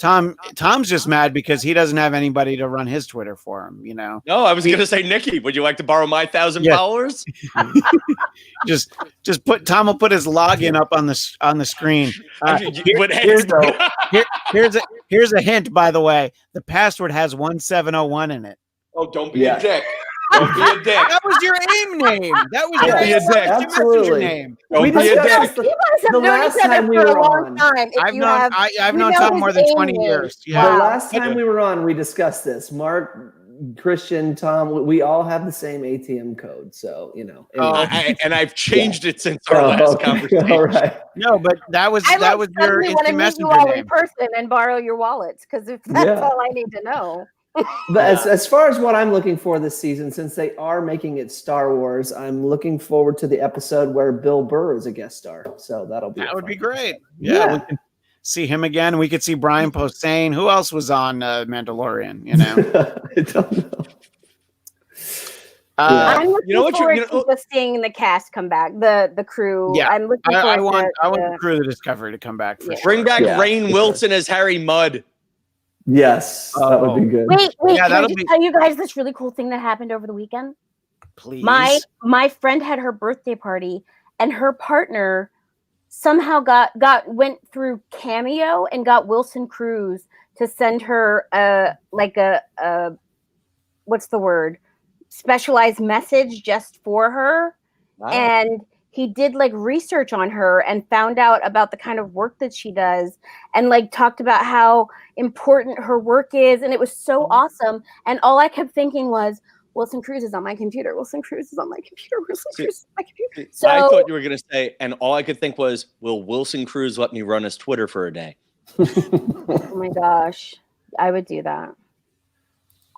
Tom's just mad because he doesn't have anybody to run his Twitter for him. No, I was gonna say, Nikki, would you like to borrow my 1,000 Yeah. followers? just put Tom will put his login up on the screen. Here's a hint, by the way. The password has 1701 in it. Oh, don't be Yeah. a dick. Don't be a dick. That was your AIM name. That was your Don't be a AIM dick. Absolutely. name. Don't We be a discussed dick. You guys have The known last each other time we for a were long on, time. If I've you known have, I've you known know Tom his more than AIM 20 name. years. The Yeah. last time we were on, we discussed this. Mark, Christian, Tom, we all have the same ATM code. So, Oh, And I've changed it since our last conversation. All right. No, but that was I your want to instant meet you messenger all name. in person and borrow your wallets because if that's Yeah. all I need to know. But as far as what I'm looking for this season, since they are making it Star Wars, I'm looking forward to the episode where Bill Burr is a guest star. So that'll be That would be fun. great. Yeah. Yeah, we could see him again. We could see Brian Posehn. Who else was on Mandalorian? I don't know. I'm looking You know what forward you know- to just seeing the cast come back, the crew. Yeah, I'm looking I forward want to the crew of the Discovery to come back for Yeah. sure. Bring back Yeah, Rainn for sure. Wilson as Harry Mudd. Yes, that would be good. Wait, Yeah, can I that'll just be- tell you guys this really cool thing that happened over the weekend? Please. My friend had her birthday party, and her partner somehow went through Cameo and got Wilson Cruz to send her a what's the word, specialized message just for her. And he did like research on her and found out about the kind of work that she does and like talked about how important her work is. And it was so awesome. And all I kept thinking was, Wilson Cruz is on my computer. Wilson Cruz is on my computer. Wilson Cruz is on my computer. So I thought you were going to say, and all I could think was, will Wilson Cruz let me run his Twitter for a day? oh my gosh, I would do that.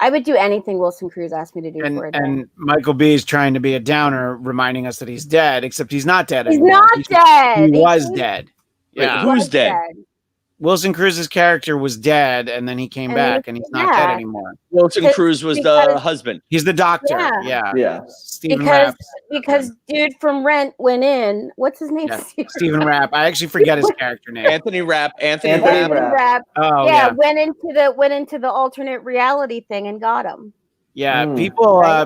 I would do anything Wilson Cruz asked me to do for a day. And Michael B is trying to be a downer, reminding us that he's dead, except he's not dead He's anymore. not dead. He was He's- dead. Wait, Yeah. who's dead? Wilson Cruz's character was dead, and then he came And back, and he's not dead yeah. anymore. Wilson Because- Cruz was the because- husband. He's the doctor. Yeah. Yeah. Yeah. Stephen because Rapp. because dude from Rent went in. What's his name? Yeah. Stephen Rapp. I actually forget his character name. Anthony Rapp. Anthony Anthony Rapp. Rapp. Rapp. Oh yeah, yeah. went into the alternate reality thing and got him. Yeah, Mm.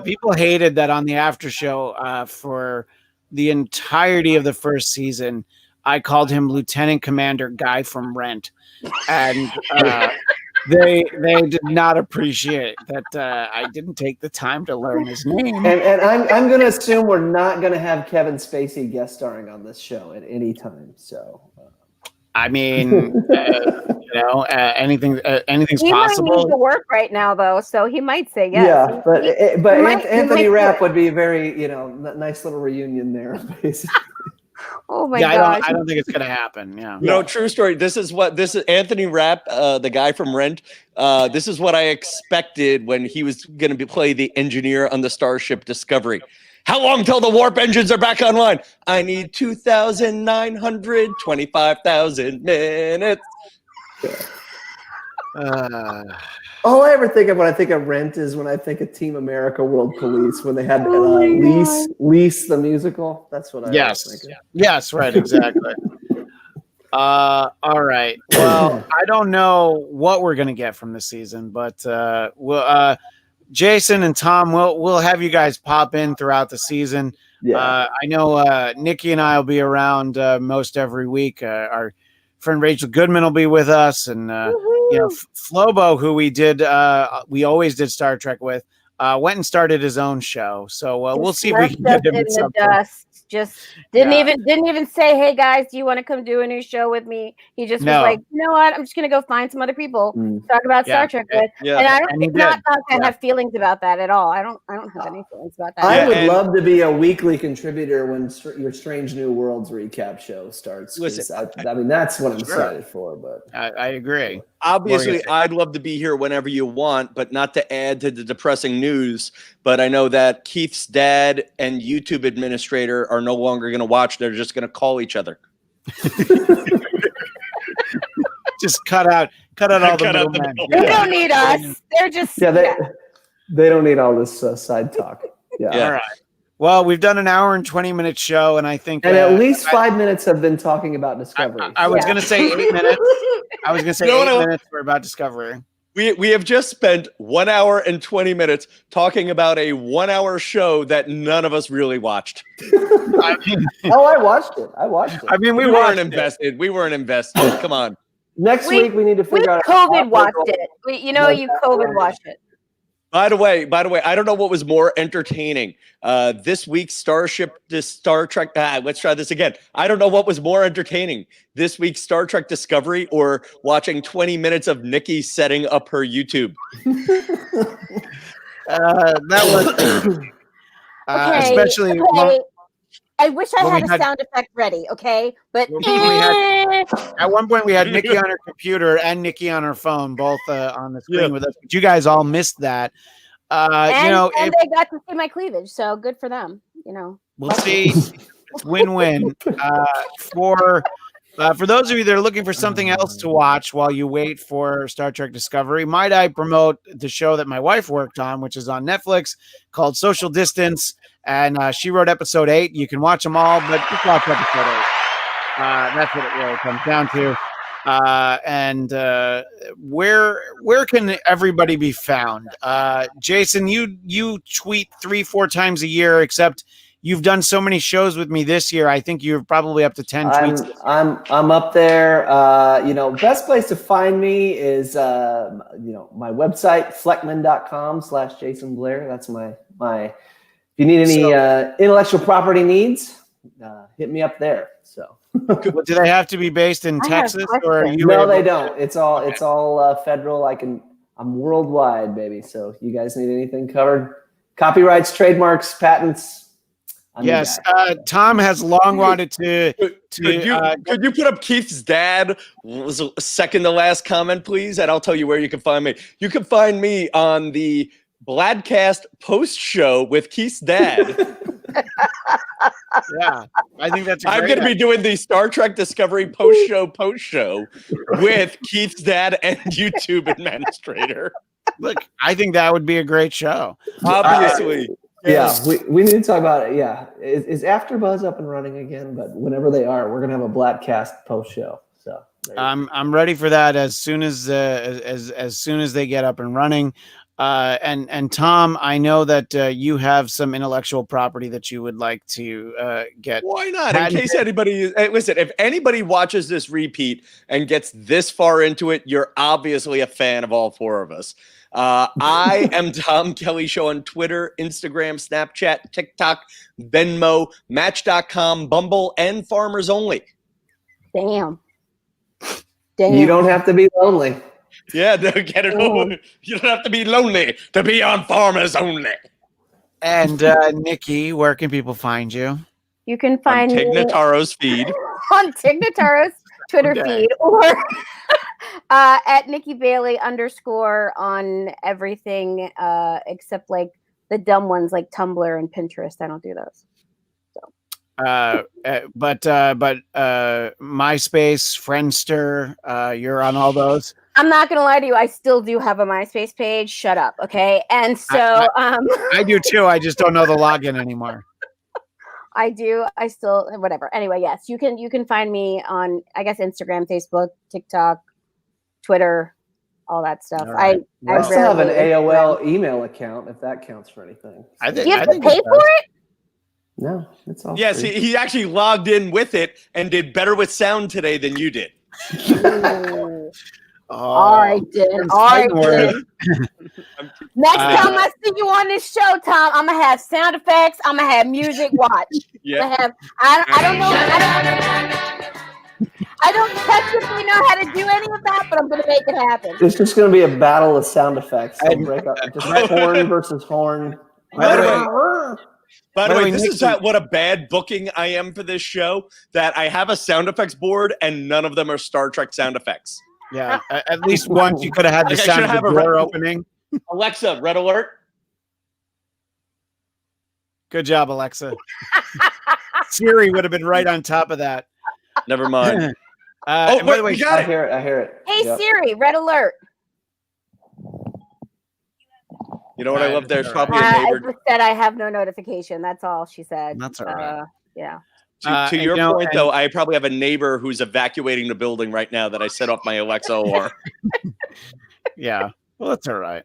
people hated that on the after show for the entirety of the first season. I called him Lieutenant Commander Guy from Rent, and they did not appreciate that I didn't take the time to learn his name. And I'm going to assume we're not going to have Kevin Spacey guest starring on this show at any time. So I mean, anything's He might need to possible. work right now though, so he might say yes. yeah, but he might Anthony do Rapp it. would be a very nice little reunion there. Basically. Oh my Yeah, gosh. I don't think it's gonna happen. Yeah. You know, true story. This is Anthony Rapp, the guy from Rent. This is what I expected when he was going to play the engineer on the Starship Discovery. How long till the warp engines are back online? I need 2,925,000 minutes. All I ever think of when I think of Rent is when I think of Team America World Police, when they had Lease the musical. That's what I yes. think of. Yes, right, exactly. All right. Well, I don't know what we're gonna get from this season, but we'll Jason and Tom, we'll have you guys pop in throughout the season. Yeah. I know Nikki and I will be around most every week. Our friend Rachel Goodman will be with us, and Flobo, who we always did Star Trek with, went and started his own show. So we'll see if we can get him in the dust. Just didn't even say, "Hey guys, do you want to come do a new show with me?" He just was like, "You know what? I'm just gonna go find some other people to talk about Star Trek with." Yeah. And I don't not have feelings about that at I don't have any feelings about that. I would love to be a weekly contributor when your Strange New Worlds recap show starts. I mean, that's what I'm excited for. But I agree. Obviously, I'd love to be here whenever you want, but not to add to the depressing news. But I know that Keith's dad and YouTube administrator are no longer going to watch. They're just going to call each other. Just cut out all the middlemen. They don't need us. They're just they don't need all this side talk. Yeah. All right. Well, we've done an hour and 20-minute show, and I think at least 5 minutes have been talking about Discovery. I was going to say 8 minutes. I was going to say 8 minutes were about Discovery. We have just spent 1 hour and 20 minutes talking about a 1 hour show that none of us really watched. I watched it. I mean, we weren't invested. We weren't invested. Come on. Next week we need to figure out. COVID watched it. You COVID watched it. By the way, I don't know what was more entertaining. This week's Star Trek. Let's try this again. I don't know what was more entertaining. This week's Star Trek Discovery or watching 20 minutes of Nikki setting up her YouTube. That was especially. Okay. I wish I had a sound effect ready, okay? But at one point we had Nikki on her computer and Nikki on her phone, both on the screen with us. But you guys all missed that. And they got to see my cleavage, so good for them. We'll see. It's win-win. For those of you that are looking for something else to watch while you wait for Star Trek Discovery, might I promote the show that my wife worked on, which is on Netflix, called Social Distance. And she wrote episode 8. You can watch them all, but just watch episode 8. That's what it really comes down to. Where can everybody be found? Jason, you tweet 3-4 times a year, except you've done so many shows with me this year. I think you're probably up to 10 tweets. I'm up there. Best place to find me is my website, fleckman.com/Jason Blair. That's my if you need any intellectual property needs, hit me up there. So, do they have to be based in Texas, or are you? No, they don't. It's all federal. I'm worldwide, baby. So, you guys need anything covered? Copyrights, trademarks, patents. Yes, Tom has long wanted to. Could you put up Keith's dad was second to last comment, please, and I'll tell you where you can find me. You can find me on the Bladcast post show with Keith's dad. Yeah, I think that's. I'm going to be doing the Star Trek Discovery post show with Keith's dad and YouTube administrator. Look, I think that would be a great show. Obviously. Yeah, we need to talk about it. Yeah, is AfterBuzz up and running again? But whenever they are, we're gonna have a Bladcast post show. So I'm ready for that as soon as soon as they get up and running. And Tom, I know that you have some intellectual property that you would like to get. Why not? In case anybody listen, if anybody watches this repeat and gets this far into it, you're obviously a fan of all four of us. I am Tom Kelly Show on Twitter, Instagram, Snapchat, TikTok, Venmo, Match.com, Bumble, and Farmers Only. Damn. You don't have to be lonely. Yeah, get it over. You don't have to be lonely to be on Farmers Only. And Nikki, where can people find you? You can find me on Tig Notaro's feed. On Tig Notaro's Twitter feed, or at Nikki Bailey _ on everything except like the dumb ones like Tumblr and Pinterest. I don't do those. But MySpace, Friendster, you're on all those. I'm not gonna lie to you. I still do have a MySpace page. Shut up, okay? And so, I do too. I just don't know the login anymore. I do. I still whatever. Anyway, yes, you can find me on, I guess, Instagram, Facebook, TikTok, Twitter, all that stuff. Right. I still have an AOL email account if that counts for anything. I think you have to pay for it. No, it's all. Yes, free. he actually logged in with it and did better with sound today than you did. I did. Next time I see you on this show, Tom, I'm gonna have sound effects. I'm gonna have music. Watch. Yeah. I don't know. I don't technically know how to do any of that, but I'm gonna make it happen. It's just going to be a battle of sound effects. They'll break up just horn versus horn. By the way, this is Nikki, what a bad booking I am for this show, that I have a sound effects board and none of them are Star Trek sound effects. Yeah, at least once you could have had the Like, I sound should of have the a door red- opening. Alexa, red alert. Good job, Alexa. Siri would have been right on top of that. Never mind. And by the way, we got I it. hear it. I hear it. Hey Yep. Siri, red alert. You know what I love? There's probably a I neighbor. just said I have no notification. That's all she said. That's all right. Yeah. To your you know, point, and- though, I probably have a neighbor who's evacuating the building right now that I set off my Alexa OR. yeah. Well, that's all right.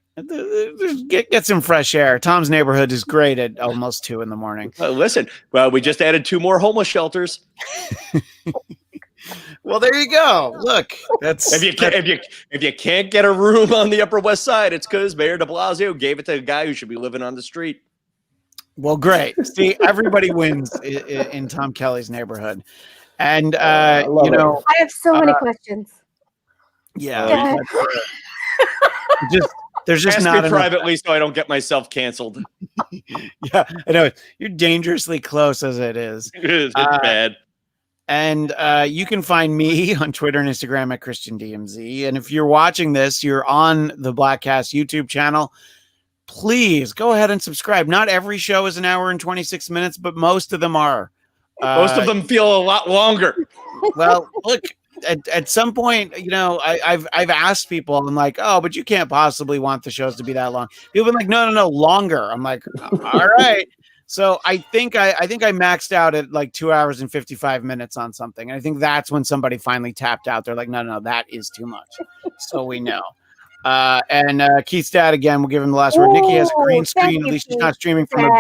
Get some fresh air. Tom's neighborhood is great at almost 2 a.m. Listen, well, we just added 2 more homeless shelters. Well, there you go. Look, that's If you can't get a room on the Upper West Side, it's because Mayor De Blasio gave it to a guy who should be living on the street. well, great. See, everybody wins in Tom Kelly's neighborhood, and I love you know, I have so many questions. yeah, there's just Ask not me enough. privately so I don't get myself canceled. Yeah, I know you're dangerously close as it is. It's bad. And you can find me on Twitter and Instagram at ChristianDMZ. And if you're watching this, you're on the Blackcast YouTube channel, please go ahead and subscribe. Not every show is an hour and 26 minutes, but most of them are. Most of them feel a lot longer. Well, look, at some point, you know, I've asked people, I'm like, oh, but you can't possibly want the shows to be that long. People have been like, no, longer. I'm like, all right. So I think I maxed out at like 2 hours and 55 minutes on something. And I think that's when somebody finally tapped out. They're like, no, that is too much. So we know. And Keith's dad, again, we'll give him the last word. Nikki has a green screen. At least she's not streaming from her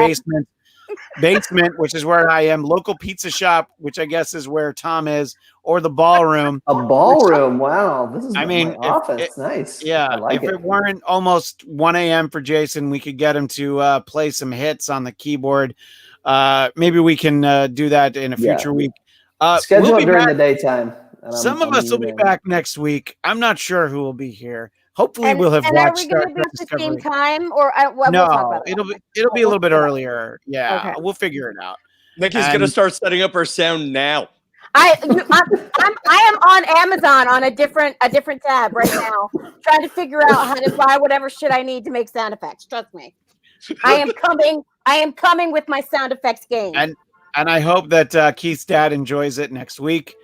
basement, which is where I am. Local pizza shop, which I guess is where Tom is, or the ballroom. A ballroom. Wow. This is I mean, my office. Nice. Yeah, I like if it weren't almost 1 a.m. for Jason, we could get him to play some hits on the keyboard. Maybe we can do that in a future week. Schedule we'll it be during back. the daytime. Some of us will be back next week. I'm not sure who will be here. Hopefully, we'll have and watched are we going to be at the same time, or we'll talk No, about that. it'll be a little bit earlier. Yeah, Okay. we'll figure it out. Nikki's going to start setting up her sound now. I am on Amazon on a different tab right now, trying to figure out how to buy whatever shit I need to make sound effects. Trust me, I am coming with my sound effects game. And I hope that Keith's dad enjoys it next week.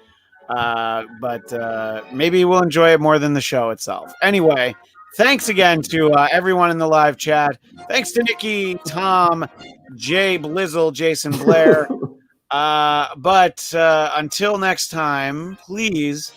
But maybe we'll enjoy it more than the show itself. Anyway, thanks again to everyone in the live chat. Thanks to Nikki, Tom, Jay Blizzle, Jason Blair. But until next time, please